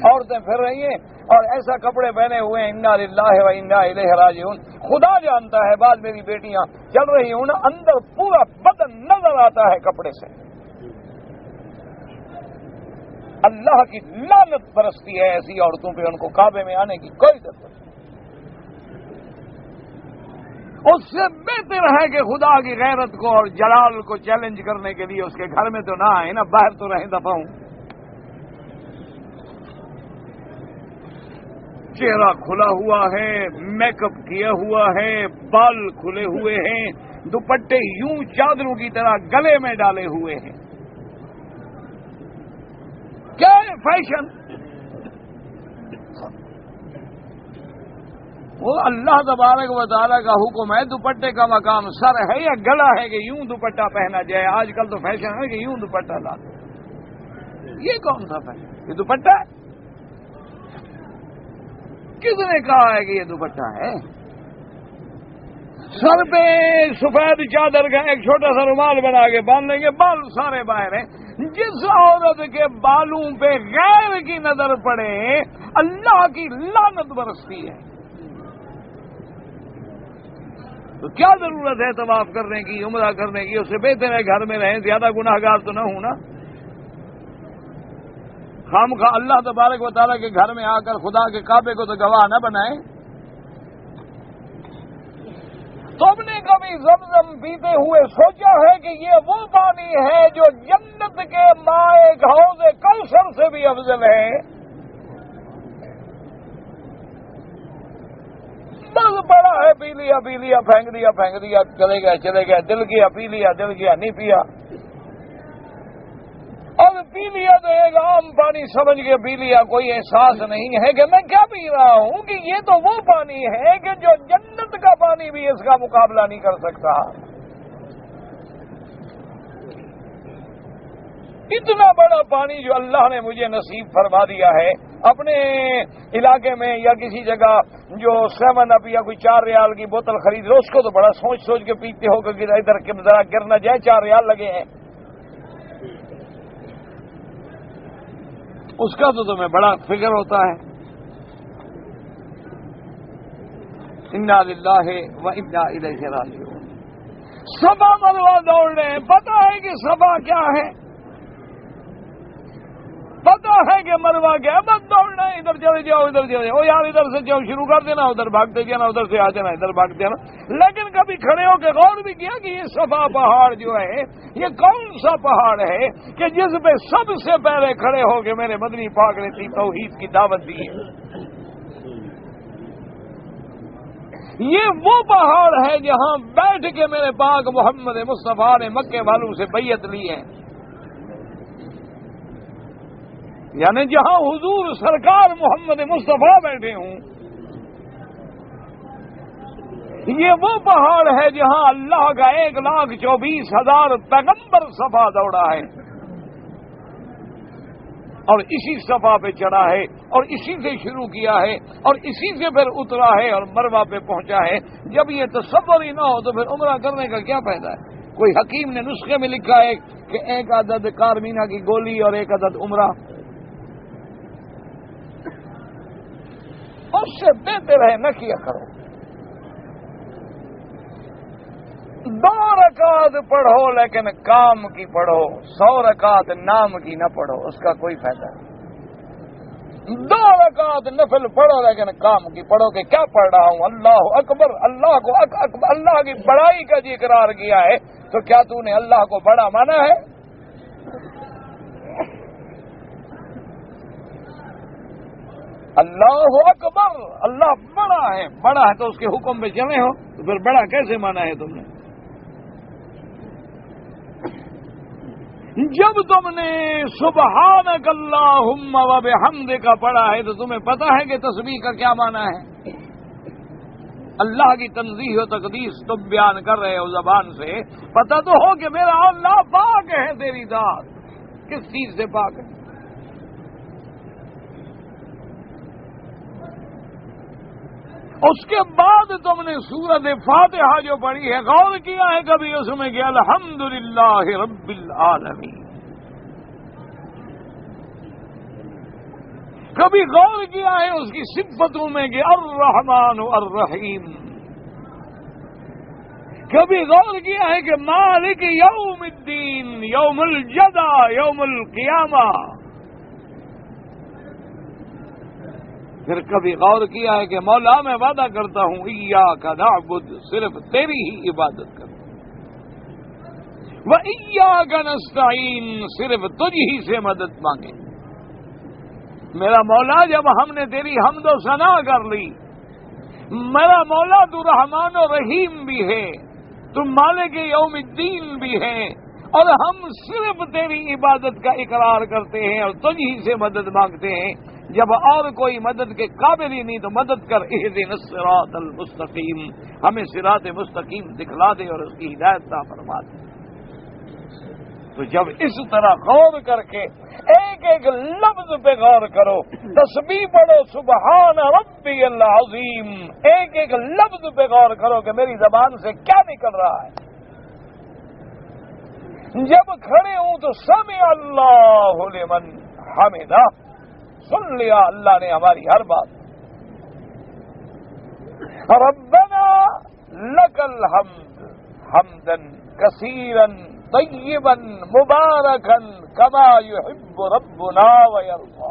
عورتیں پھر رہی ہیں اور ایسا کپڑے پہنے ہوئے ہیں، انا للہ و انا الیہ راجعون۔ خدا جانتا ہے، بعد میری بیٹیاں چل رہی ہوں نا، اندر پورا بدن نظر آتا ہے کپڑے سے۔ اللہ کی لعنت برستی ہے ایسی عورتوں پہ، ان کو کعبے میں آنے کی کوئی ضرورت نہیں۔ اس سے بہتر ہے کہ خدا کی غیرت کو اور جلال کو چیلنج کرنے کے لیے اس کے گھر میں تو نہ آئے نا، باہر تو رہیں دفعہ ہوں۔ چہرہ کھلا ہوا ہے، میک اپ کیا ہوا ہے، بال کھلے ہوئے ہیں، دوپٹے یوں چادروں کی طرح گلے میں ڈالے ہوئے ہیں، کیا ہے فیشن؟ وہ اللہ تبارک و تعالیٰ کا حکم ہے، دوپٹے کا مقام سر ہے یا گلا ہے کہ یوں دوپٹہ پہنا جائے؟ آج کل تو فیشن ہے کہ یوں دوپٹہ لا دو۔ یہ کون سا فیشن؟ یہ دوپٹہ ہے؟ کس نے کہا ہے کہ یہ دوپٹہ ہے؟ سر پہ سفید چادر کا ایک چھوٹا سا رومال بنا کے باندھ لیں گے، بال سارے باہر ہیں۔ جس عورت کے بالوں پہ غیر کی نظر پڑے اللہ کی لعنت برستی ہے۔ تو کیا ضرورت ہے طواف کرنے کی، عمرہ کرنے کی؟ اس سے بہتر ہے گھر میں رہیں، زیادہ گناہ گار تو نہ ہوں نا۔ خامخواہ اللہ تبارک و تعالیٰ کے گھر میں آ کر خدا کے کعبے کو تو گواہ نہ بنائیں۔ تم نے کبھی زمزم پیتے ہوئے سوچا ہے کہ یہ وہ پانی ہے جو جنت کے مائے حوض کوثر سے بھی افضل ہے؟ بس بڑا ہے، پی لیا پھینک دیا چلے گئے، دل کیا پی لیا، دل کیا نہیں پیا، اب پی لیا تو ایک عام پانی سمجھ کے پی لیا، کوئی احساس نہیں ہے کہ میں کیا پی رہا ہوں، کہ یہ تو وہ پانی ہے کہ جو جنت کا پانی بھی اس کا مقابلہ نہیں کر سکتا۔ اتنا بڑا پانی جو اللہ نے مجھے نصیب فرما دیا ہے، اپنے علاقے میں یا کسی جگہ جو 7 اپ یا کوئی 4 ریال کی بوتل خرید لو، اس کو تو بڑا سوچ کے پیتے ہو کہ ادھر ذرا گر نہ جائے، 4 ریال لگے ہیں، اس کا تو تمہیں بڑا فکر ہوتا ہے۔ انا للہ و انا الیہ راجعون۔ صفا مروہ دوڑ رہے ہیں، پتہ ہے کہ صفا کیا ہے، پتہ ہے کہ مروہ کیا ہے، بس دوڑنا ہے، ادھر چلے جاؤ ادھر چلے جاؤ، یار ادھر سے جاؤ شروع کر دینا، ادھر بھاگتے جانا، ادھر سے آ جانا، ادھر بھاگتے جانا۔ لیکن کبھی کھڑے ہو کے غور بھی کیا کہ یہ صفا پہاڑ جو ہے یہ کون سا پہاڑ ہے کہ جس پہ سب سے پہلے کھڑے ہو کے میرے مدنی پاک نے توحید کی دعوت دی ہے؟ یہ وہ پہاڑ ہے جہاں بیٹھ کے میرے پاک محمد مصطفیٰ نے مکے والوں سے بیعت لی ہے، یعنی جہاں حضور سرکار محمد مصطفیٰ بیٹھے ہوں۔ یہ وہ پہاڑ ہے جہاں اللہ کا 1,24,000 پیغمبر صفا دوڑا ہے، اور اسی صفا پہ چڑھا ہے، اور اسی سے شروع کیا ہے، اور اسی سے پھر اترا ہے اور مروہ پہ پہنچا ہے۔ جب یہ تصور ہی نہ ہو تو پھر عمرہ کرنے کا کیا فائدہ ہے؟ کوئی حکیم نے نسخے میں لکھا ہے کہ 1 عدد کارمینا کی گولی اور 1 عدد عمرہ، اس سے بہتر ہے نہ کیا کرو۔ 2 رکعت پڑھو لیکن کام کی پڑھو، 100 رکعت نام کی نہ پڑھو، اس کا کوئی فائدہ نہیں۔ 2 رکعت نفل پڑھو لیکن کام کی پڑھو کہ کیا پڑھ رہا ہوں، اللہ اکبر، اللہ کو اکبر، اللہ کی بڑائی کا جی اقرار کیا ہے، تو کیا تو نے اللہ کو بڑا مانا ہے؟ اللہ اکبر، اللہ بڑا ہے تو اس کے حکم پہ چلے ہو، تو پھر بڑا کیسے مانا ہے تم نے؟ جب تم نے سبحانک اللہم و بحمدک پڑھا ہے تو تمہیں پتہ ہے کہ تسبیح کا کیا معنی ہے؟ اللہ کی تنزیہ و تقدیس تم بیان کر رہے ہو زبان سے، پتہ تو ہو کہ میرا اللہ پاک ہے، تیری ذات کس چیز سے پاک ہے؟ اس کے بعد تم نے سورۃ فاتحہ جو پڑھی ہے، غور کیا ہے کبھی اس میں کہ الحمدللہ رب العالمین؟ کبھی غور کیا ہے اس کی صفتوں میں کہ الرحمن الرحیم؟ کبھی غور کیا ہے کہ مالک یوم الدین، یوم الجزا، یوم القیامہ؟ پھر کبھی غور کیا ہے کہ مولا میں وعدہ کرتا ہوں ایاک نعبد، صرف تیری ہی عبادت کروں، وایاک نستعین، صرف تجھ ہی سے مدد مانگے۔ میرا مولا جب ہم نے تیری حمد و ثنا کر لی، میرا مولا تو رحمان و رحیم بھی ہے، تم مالک یوم الدین بھی ہے، اور ہم صرف تیری عبادت کا اقرار کرتے ہیں اور تجھ ہی سے مدد مانگتے ہیں، جب اور کوئی مدد کے قابل ہی نہیں تو مدد کر، اہدنا الصراط المستقیم، ہمیں صراط مستقیم دکھلا دے اور اس کی ہدایت عطا فرما دے۔ تو جب اس طرح غور کر کے ایک ایک لفظ پہ غور کرو، تسبیح پڑھو سبحان ربی العظیم، ایک ایک لفظ پہ غور کرو کہ میری زبان سے کیا نکل رہا ہے۔ جب کھڑے ہوں تو سمع اللہ لمن حمدہ، سن لیا اللہ نے ہماری ہر بات۔ ربنا لک الحمد حمدا کثیرا طیبا مبارکا کما یحب ربنا ویرضی۔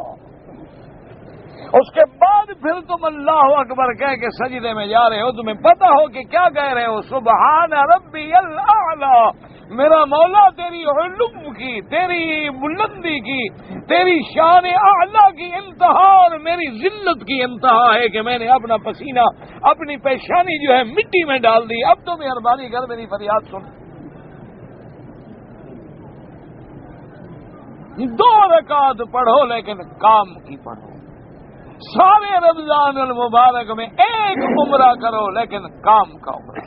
اس کے بعد پھر تم اللہ اکبر کہہ کے سجدے میں جا رہے ہو، تمہیں پتہ ہو کہ کیا کہہ رہے ہو، سبحان ربی الاعلی، میرا مولا تیری علو کی، تیری بلندی کی، تیری شان اعلیٰ کی انتہا اور میری ذلت کی انتہا ہے کہ میں نے اپنا پسینہ، اپنی پیشانی جو ہے مٹی میں ڈال دی، اب تو مہربانی کر میری فریاد سن۔ 2 رکعت پڑھو لیکن کام کی پڑھو، سارے رمضان المبارک میں ایک عمرہ کرو لیکن کام کا عمرہ،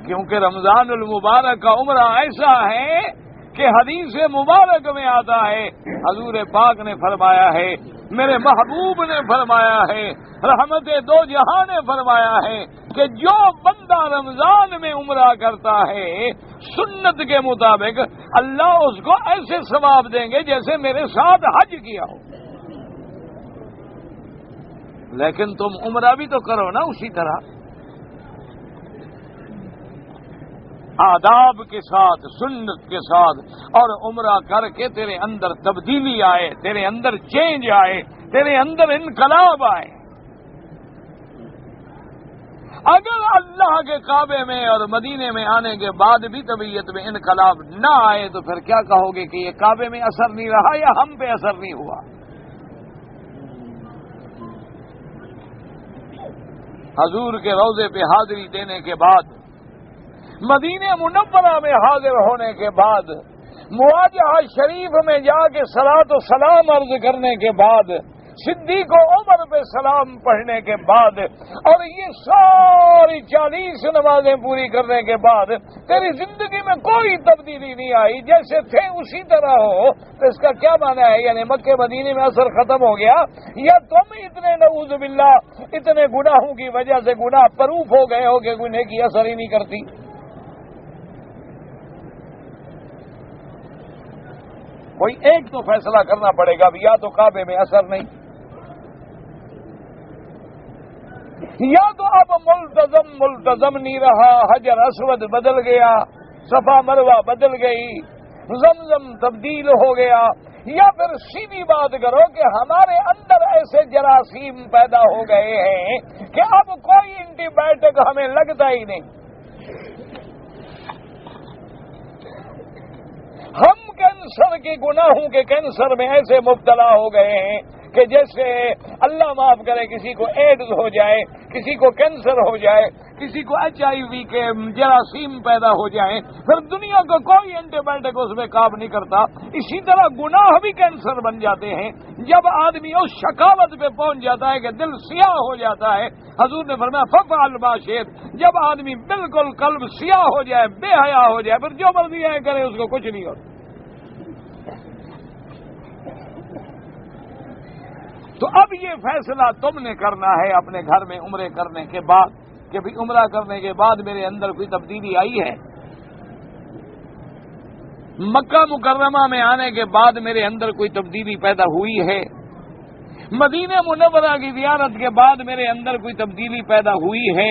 کیونکہ رمضان المبارک کا عمرہ ایسا ہے کہ حدیث مبارک میں آتا ہے، حضور پاک نے فرمایا ہے، میرے محبوب نے فرمایا ہے، رحمت دو جہاں نے فرمایا ہے کہ جو بندہ رمضان میں عمرہ کرتا ہے سنت کے مطابق، اللہ اس کو ایسے ثواب دیں گے جیسے میرے ساتھ حج کیا ہو۔ لیکن تم عمرہ بھی تو کرو نا اسی طرح، آداب کے ساتھ، سنت کے ساتھ، اور عمرہ کر کے تیرے اندر تبدیلی آئے، تیرے اندر چینج آئے، تیرے اندر انقلاب آئے۔ اگر اللہ کے کعبے میں اور مدینے میں آنے کے بعد بھی طبیعت میں انقلاب نہ آئے تو پھر کیا کہو گے کہ یہ کعبے میں اثر نہیں رہا یا ہم پہ اثر نہیں ہوا؟ حضور کے روضے پہ حاضری دینے کے بعد، مدینہ منورہ میں حاضر ہونے کے بعد، مواجہہ شریف میں جا کے صلاۃ و سلام عرض کرنے کے بعد، صدیق و عمر پہ سلام پڑھنے کے بعد، اور یہ ساری 40 نمازیں پوری کرنے کے بعد تیری زندگی میں کوئی تبدیلی نہیں آئی، جیسے تھے اسی طرح ہو، تو اس کا کیا معنی ہے؟ یعنی مکے مدینے میں اثر ختم ہو گیا، یا تم اتنے نعوذ باللہ اتنے گناہوں کی وجہ سے گناہ پروف ہو گئے ہو کہ گناہ کی اثر ہی نہیں کرتی؟ کوئی ایک تو فیصلہ کرنا پڑے گا، یا تو کعبے میں اثر نہیں، یا تو اب ملتزم نہیں رہا، حجر اسود بدل گیا، صفا مروہ بدل گئی، زمزم تبدیل ہو گیا، یا پھر سیدھی بات کرو کہ ہمارے اندر ایسے جراثیم پیدا ہو گئے ہیں کہ اب کوئی اینٹی بائیوٹک ہمیں لگتا ہی نہیں، ہم کینسر کے گناہوں کے کینسر میں ایسے مبتلا ہو گئے ہیں کہ جیسے اللہ معاف کرے کسی کو ایڈز ہو جائے، کسی کو کینسر ہو جائے، کسی کو HIV کے جراثیم پیدا ہو جائیں، پھر دنیا کو کوئی اینٹی بائیوٹک اس میں کام نہیں کرتا۔ اسی طرح گناہ بھی کینسر بن جاتے ہیں جب آدمی اس شقاوت پہ پہنچ جاتا ہے کہ دل سیاہ ہو جاتا ہے۔ حضور نے فرمایا ففعل ما شئت، جب آدمی بالکل قلب سیاہ ہو جائے، بے حیا ہو جائے، پھر جو مرضی ہے کرے اس کو کچھ نہیں ہوتا۔ تو اب یہ فیصلہ تم نے کرنا ہے اپنے گھر میں عمرے کرنے کے بعد کہ بھی عمرہ کرنے کے بعد میرے اندر کوئی تبدیلی آئی ہے، مکہ مکرمہ میں آنے کے بعد میرے اندر کوئی تبدیلی پیدا ہوئی ہے، مدینہ منورہ کی زیارت کے بعد میرے اندر کوئی تبدیلی پیدا ہوئی ہے،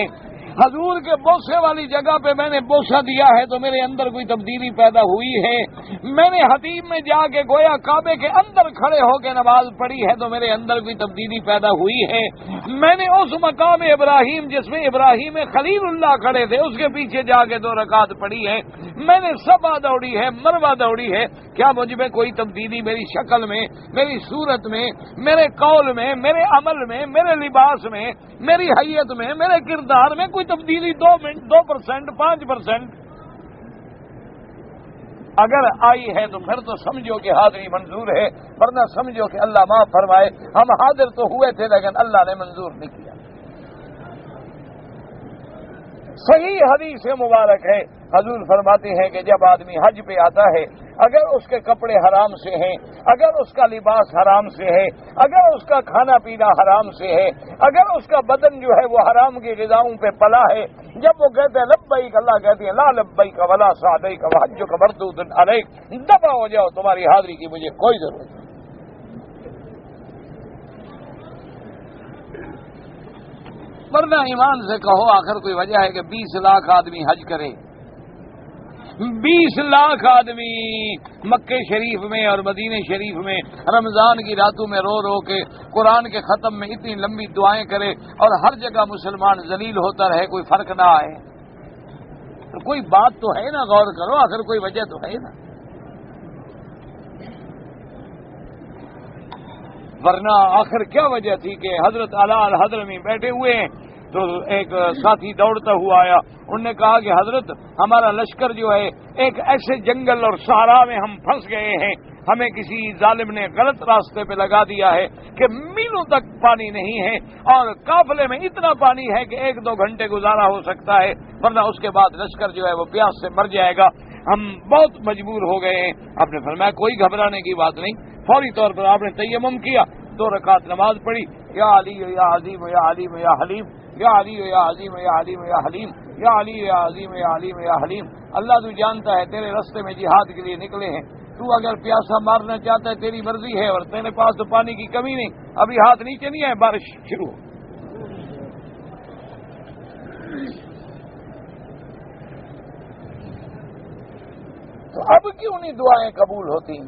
حضور کے بوسے والی جگہ پہ میں نے بوسہ دیا ہے تو میرے اندر کوئی تبدیلی پیدا ہوئی ہے. میں نے حتیم میں جا کے گویا کعبے کے اندر کھڑے ہو کے نماز پڑھی ہے تو میرے اندر کوئی تبدیلی پیدا ہوئی ہے. میں نے اس مقام ابراہیم جس میں ابراہیم خلیل اللہ کھڑے تھے اس کے پیچھے جا کے 2 رکعت پڑھی ہے. میں نے صفا دوڑی ہے، مروہ دوڑی ہے. کیا مجھ میں کوئی تبدیلی میری شکل میں، میری صورت میں، میرے قول میں، میرے عمل میں، میرے لباس میں، میری حیت میں، میرے کردار میں کوئی تبدیلی 2%، 5% اگر آئی ہے تو پھر تو سمجھو کہ حاضری منظور ہے، ورنہ سمجھو کہ اللہ معاف فرمائے ہم حاضر تو ہوئے تھے لیکن اللہ نے منظور نہیں کیا. صحیح حدیث مبارک ہے، حضور فرماتے ہیں کہ جب آدمی حج پہ آتا ہے اگر اس کے کپڑے حرام سے ہیں، اگر اس کا لباس حرام سے ہے، اگر اس کا کھانا پینا حرام سے ہے، اگر اس کا بدن جو ہے وہ حرام کی غذاؤں پہ پلا ہے، جب وہ کہتے ہیں لبیک، اللہ کہتے ہیں لا لبیک ولا سعدیک وحجک مردود علیک، دفع ہو جاؤ، تمہاری حاضری کی مجھے کوئی ضرورت نہیں. ورنہ ایمان سے کہو آخر کوئی وجہ ہے کہ 20 لاکھ آدمی حج کرے، 20 لاکھ آدمی مکے شریف میں اور مدینہ شریف میں رمضان کی راتوں میں رو رو کے قرآن کے ختم میں اتنی لمبی دعائیں کرے اور ہر جگہ مسلمان ذلیل ہوتا رہے، کوئی فرق نہ آئے. تو کوئی بات تو ہے نا، غور کرو، آخر کوئی وجہ تو ہے نا. ورنہ آخر کیا وجہ تھی کہ حضرت اعلیٰ الحضرمی بیٹھے ہوئے ہیں تو ایک ساتھی دوڑتا ہوا آیا. انہوں نے کہا کہ حضرت ہمارا لشکر جو ہے ایک ایسے جنگل اور صحرا میں ہم پھنس گئے ہیں، ہمیں کسی ظالم نے غلط راستے پہ لگا دیا ہے کہ میلوں تک پانی نہیں ہے اور قافلے میں اتنا پانی ہے کہ 1-2 گھنٹے گزارا ہو سکتا ہے، ورنہ اس کے بعد لشکر جو ہے وہ پیاس سے مر جائے گا، ہم بہت مجبور ہو گئے ہیں. آپ نے فرمایا کوئی گھبرانے کی بات نہیں. فوری طور پر آپ نے تیمم کیا، 2 رکعت نماز پڑھی، یا علی یا عظیم یا علیم یا حلیم، یا علی یا عظیم یا علیم یا حلیم، یا علی یا عظیم یا علیم یا حلیم. اللہ تو جانتا ہے تیرے راستے میں جہاد کے لیے نکلے ہیں، تو اگر پیاسا مارنا چاہتا ہے تیری مرضی ہے، اور تیرے پاس تو پانی کی کمی نہیں، ابھی ہاتھ نیچے نہیں ہے، بارش شروع ہو. تو اب کیوں نہیں دعائیں قبول ہوتی؟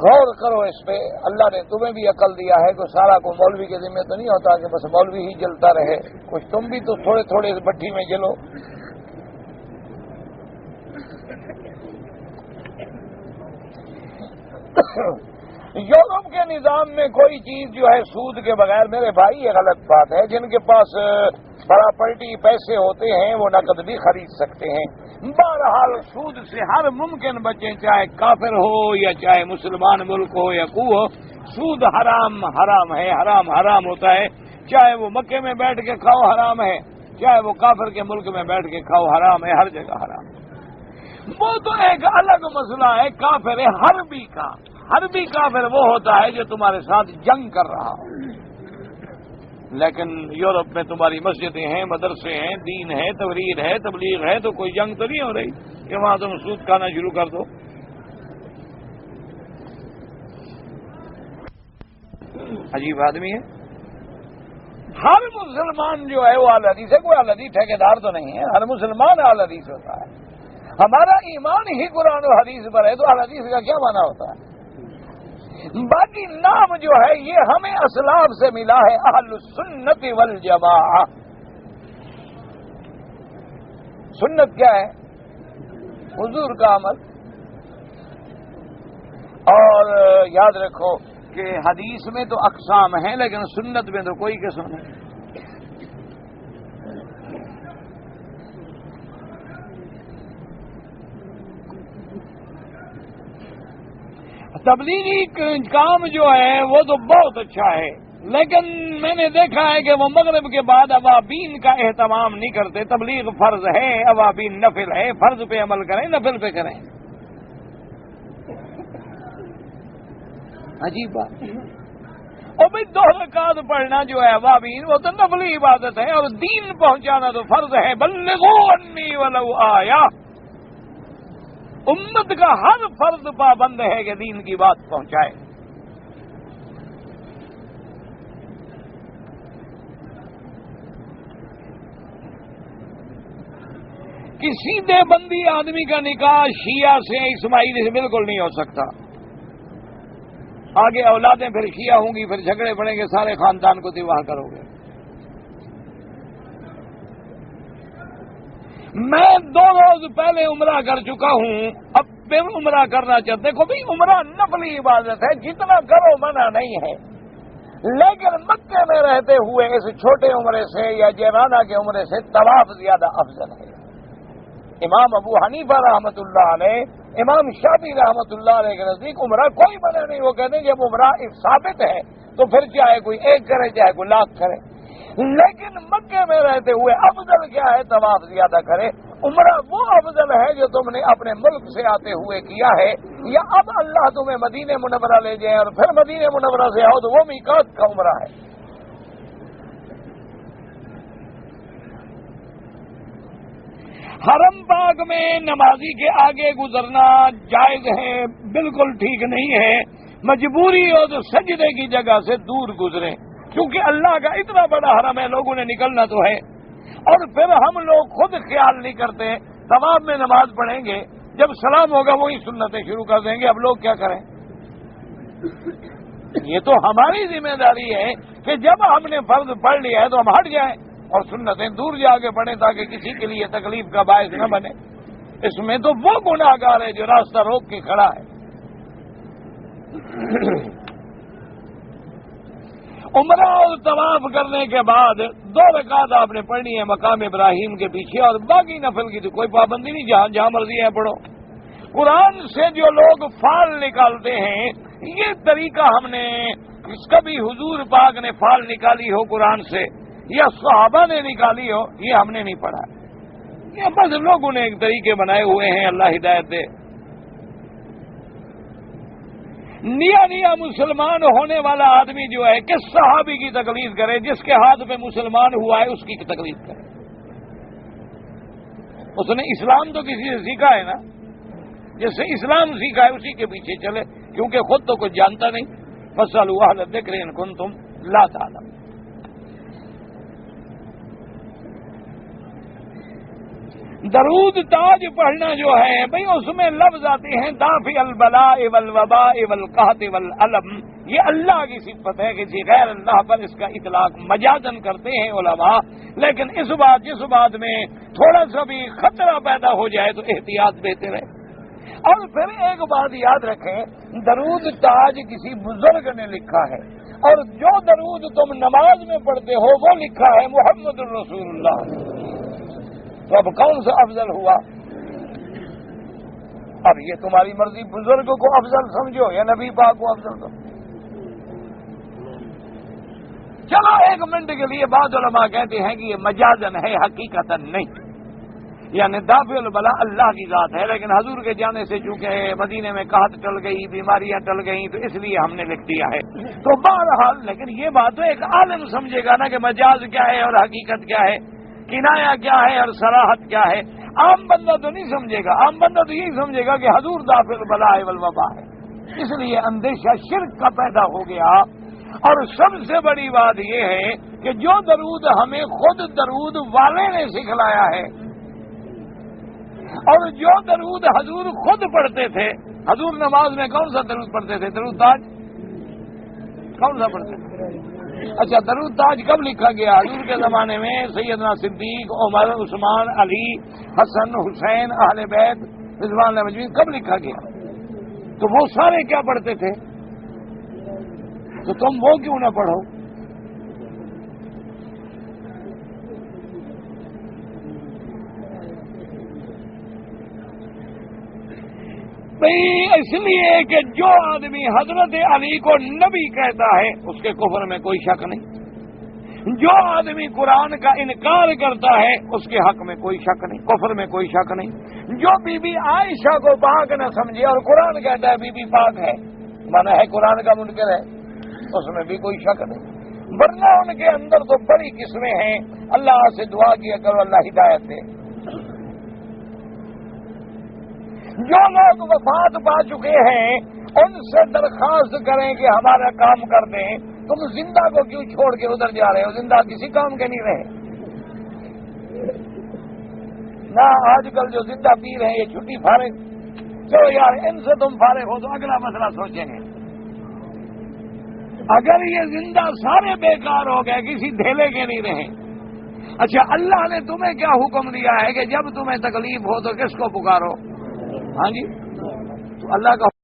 غور کرو اس پہ. اللہ نے تمہیں بھی عقل دیا ہے، کوئی سارا کو مولوی کے ذمہ تو نہیں ہوتا کہ بس مولوی ہی جلتا رہے، کچھ تم بھی تو تھوڑے تھوڑے اس بھٹی میں جلو. یورپ کے نظام میں کوئی چیز جو ہے سود کے بغیر، میرے بھائی یہ غلط بات ہے. جن کے پاس پراپرٹی پیسے ہوتے ہیں وہ نقد بھی خرید سکتے ہیں. بہرحال سود سے ہر ممکن بچیں، چاہے کافر ہو یا چاہے مسلمان ملک ہو یا کو ہو. سود حرام حرام ہے، حرام حرام ہوتا ہے. چاہے وہ مکے میں بیٹھ کے کھاؤ حرام ہے، چاہے وہ کافر کے ملک میں بیٹھ کے کھاؤ حرام ہے، ہر جگہ حرام ہے. وہ تو ایک الگ مسئلہ ہے کافر حربی کا. حربی کافر وہ ہوتا ہے جو تمہارے ساتھ جنگ کر رہا ہو. لیکن یورپ میں تمہاری مسجدیں ہیں، مدرسے ہیں، دین ہے، تحریر ہے، تبلیغ ہے، تو کوئی جنگ تو نہیں ہو رہی کہ وہاں تم سود کھانا شروع کر دو. عجیب آدمی ہے. ہر مسلمان جو ہے وہ اعلی حدیث ہے، کوئی اعلی حدیث ٹھیکیدار تو نہیں ہے. ہر مسلمان اعلی حدیث ہوتا ہے. ہمارا ایمان ہی قرآن و حدیث پر ہے تو اعلی حدیث کا کیا معنی ہوتا ہے؟ باقی نام جو ہے یہ ہمیں اسلاف سے ملا ہے، اہل السنت والجماعہ. سنت کیا ہے؟ حضور کا عمل. اور یاد رکھو کہ حدیث میں تو اقسام ہیں لیکن سنت میں تو کوئی قسم نہیں. تبلیغی کام جو ہے وہ تو بہت اچھا ہے، لیکن میں نے دیکھا ہے کہ وہ مغرب کے بعد اوابین کا اہتمام نہیں کرتے. تبلیغ فرض ہے، اوابین نفل ہے. فرض پہ عمل کریں، نفل پہ کریں. عجیب بات. اور بھائی 2 رکعت پڑھنا جو ہے اوابین وہ تو نفلی عبادت ہے، اور دین پہنچانا تو فرض ہے. بلغوا عنی ولو آیا. امت کا ہر فرد پابند ہے کہ دین کی بات پہنچائے. کسی دیوبندی آدمی کا نکاح شیعہ سے اسماعیلی سے بالکل نہیں ہو سکتا. آگے اولادیں پھر شیعہ ہوں گی، پھر جھگڑے پڑیں گے، سارے خاندان کو تباہ کرو گے. میں 2 روز پہلے عمرہ کر چکا ہوں، اب پھر عمرہ کرنا چاہتے. دیکھو بھائی، عمرہ نفلی عبادت ہے، جتنا کرو منع نہیں ہے، لیکن مکے میں رہتے ہوئے اس چھوٹے عمرے سے یا جیرانہ کے عمرے سے طواف زیادہ افضل ہے. امام ابو حنیفہ رحمۃ اللہ علیہ، امام شافعی رحمۃ اللہ علیہ کے نزدیک عمرہ کوئی منع نہیں. وہ کہتے ہیں جب عمرہ ثابت ہے تو پھر چاہے کوئی 1 کرے چاہے کوئی 1,00,000 کرے، لیکن مکے میں رہتے ہوئے افضل کیا ہے؟ طواف زیادہ کرے. عمرہ وہ افضل ہے جو تم نے اپنے ملک سے آتے ہوئے کیا ہے، یا اب اللہ تمہیں مدینہ منورہ لے جائے اور پھر مدینہ منورہ سے آؤ تو وہ میقات کا عمرہ ہے. حرم پاک میں نمازی کے آگے گزرنا جائز ہے، بالکل ٹھیک نہیں ہے. مجبوری ہو تو سجدے کی جگہ سے دور گزریں، کیونکہ اللہ کا اتنا بڑا حرم ہے، لوگوں نے نکلنا تو ہے. اور پھر ہم لوگ خود خیال نہیں کرتے، طواف میں نماز پڑھیں گے، جب سلام ہوگا وہی سنتیں شروع کر دیں گے. اب لوگ کیا کریں؟ یہ تو ہماری ذمہ داری ہے کہ جب ہم نے فرض پڑھ لیا ہے تو ہم ہٹ جائیں اور سنتیں دور جا کے پڑھیں، تاکہ کسی کے لیے تکلیف کا باعث نہ بنے. اس میں تو وہ گناہ گار ہے جو راستہ روک کے کھڑا ہے. عمرہ اور طواف کرنے کے بعد 2 رکعت آپ نے پڑھنی ہے مقام ابراہیم کے پیچھے، اور باقی نفل کی تو کوئی پابندی نہیں، جہاں مرضی ہے پڑھو. قرآن سے جو لوگ فال نکالتے ہیں، یہ طریقہ ہم نے کبھی حضور پاک نے فال نکالی ہو قرآن سے یا صحابہ نے نکالی ہو، یہ ہم نے نہیں پڑھا. یہ بس لوگوں نے ایک طریقے بنائے ہوئے ہیں، اللہ ہدایت دے. نیا مسلمان ہونے والا آدمی جو ہے کس صحابی کی تقلید کرے؟ جس کے ہاتھ پہ مسلمان ہوا ہے اس کی تقلید کرے. اس نے اسلام تو کسی سے سیکھا ہے نا، جس سے اسلام سیکھا ہے اسی کے پیچھے چلے، کیونکہ خود تو کچھ جانتا نہیں. فاسألوا اہل الذکر ان کنتم لا تعلمون. درود تاج پڑھنا جو ہے بھئی، اس میں لفظ آتے ہیں دافع البلاء والوباء والقحط والالم. یہ اللہ کی صفت ہے، کسی غیر اللہ پر اس کا اطلاق مجازن کرتے ہیں علماء. لیکن جس بات میں تھوڑا سا بھی خطرہ پیدا ہو جائے تو احتیاط بہتر ہے. اور پھر ایک بات یاد رکھیں، درود تاج کسی بزرگ نے لکھا ہے، اور جو درود تم نماز میں پڑھتے ہو وہ لکھا ہے محمد الرسول اللہ. تو اب کون سا افضل ہوا؟ اب یہ تمہاری مرضی، بزرگ کو افضل سمجھو یا نبی پاک کو افضل سمجھو. چلو 1 منٹ کے لیے بعض علماء کہتے ہیں کہ یہ مجازن ہے، حقیقتا نہیں. یعنی دافع البلاء اللہ کی ذات ہے، لیکن حضور کے جانے سے چونکہ مدینے میں قحط ٹل گئی، بیماریاں ٹل گئیں، تو اس لیے ہم نے لکھ دیا ہے. تو بہرحال لیکن یہ بات تو ایک عالم سمجھے گا نا کہ مجاز کیا ہے اور حقیقت کیا ہے، کنایا کیا ہے اور صراحت کیا ہے. عام بندہ تو نہیں سمجھے گا، عام بندہ تو یہی سمجھے گا کہ حضور دافع البلاء والوباء ہے. اس لیے اندیشہ شرک کا پیدا ہو گیا. اور سب سے بڑی بات یہ ہے کہ جو درود ہمیں خود درود والے نے سکھلایا ہے، اور جو درود حضور خود پڑھتے تھے. حضور نماز میں کون سا درود پڑھتے تھے؟ درود تاج کون سا پڑھتے تھے؟ اچھا، درود تاج کب لکھا گیا؟ حضور کے زمانے میں سیدنا صدیق، عمر، عثمان، علی، حسن، حسین، اہل بیت رضوان اللہ مجمعین کب لکھا گیا؟ تو وہ سارے کیا پڑھتے تھے؟ تو تم وہ کیوں نہ پڑھو؟ اس لیے کہ جو آدمی حضرت علی کو نبی کہتا ہے اس کے کفر میں کوئی شک نہیں. جو آدمی قرآن کا انکار کرتا ہے اس کے حق میں کوئی شک نہیں، کفر میں کوئی شک نہیں. جو بی بی عائشہ کو پاک نہ سمجھے اور قرآن کہتا ہے بی بی پاک ہے، مانا ہے قرآن کا منکر ہے، اس میں بھی کوئی شک نہیں. ورنہ ان کے اندر تو بڑی قسمیں ہیں. اللہ سے دعا کیا کرو اللہ ہدایت دے. جو لوگ وفات پا چکے ہیں ان سے درخواست کریں کہ ہمارا کام کر دیں. تم زندہ کو کیوں چھوڑ کے ادھر جا رہے ہو؟ زندہ کسی کام کے نہیں رہے. نہ آج کل جو زندہ پیر ہیں یہ چھٹی فارغ، چلو یار ان سے تم فارغ ہو تو اگلا مسئلہ سوچیں گے۔ اگر یہ زندہ سارے بیکار ہو گئے، کسی دھیلے کے نہیں رہے، اچھا اللہ نے تمہیں کیا حکم دیا ہے کہ جب تمہیں تکلیف ہو تو کس کو پکارو؟ ہاں جی، تو اللہ کا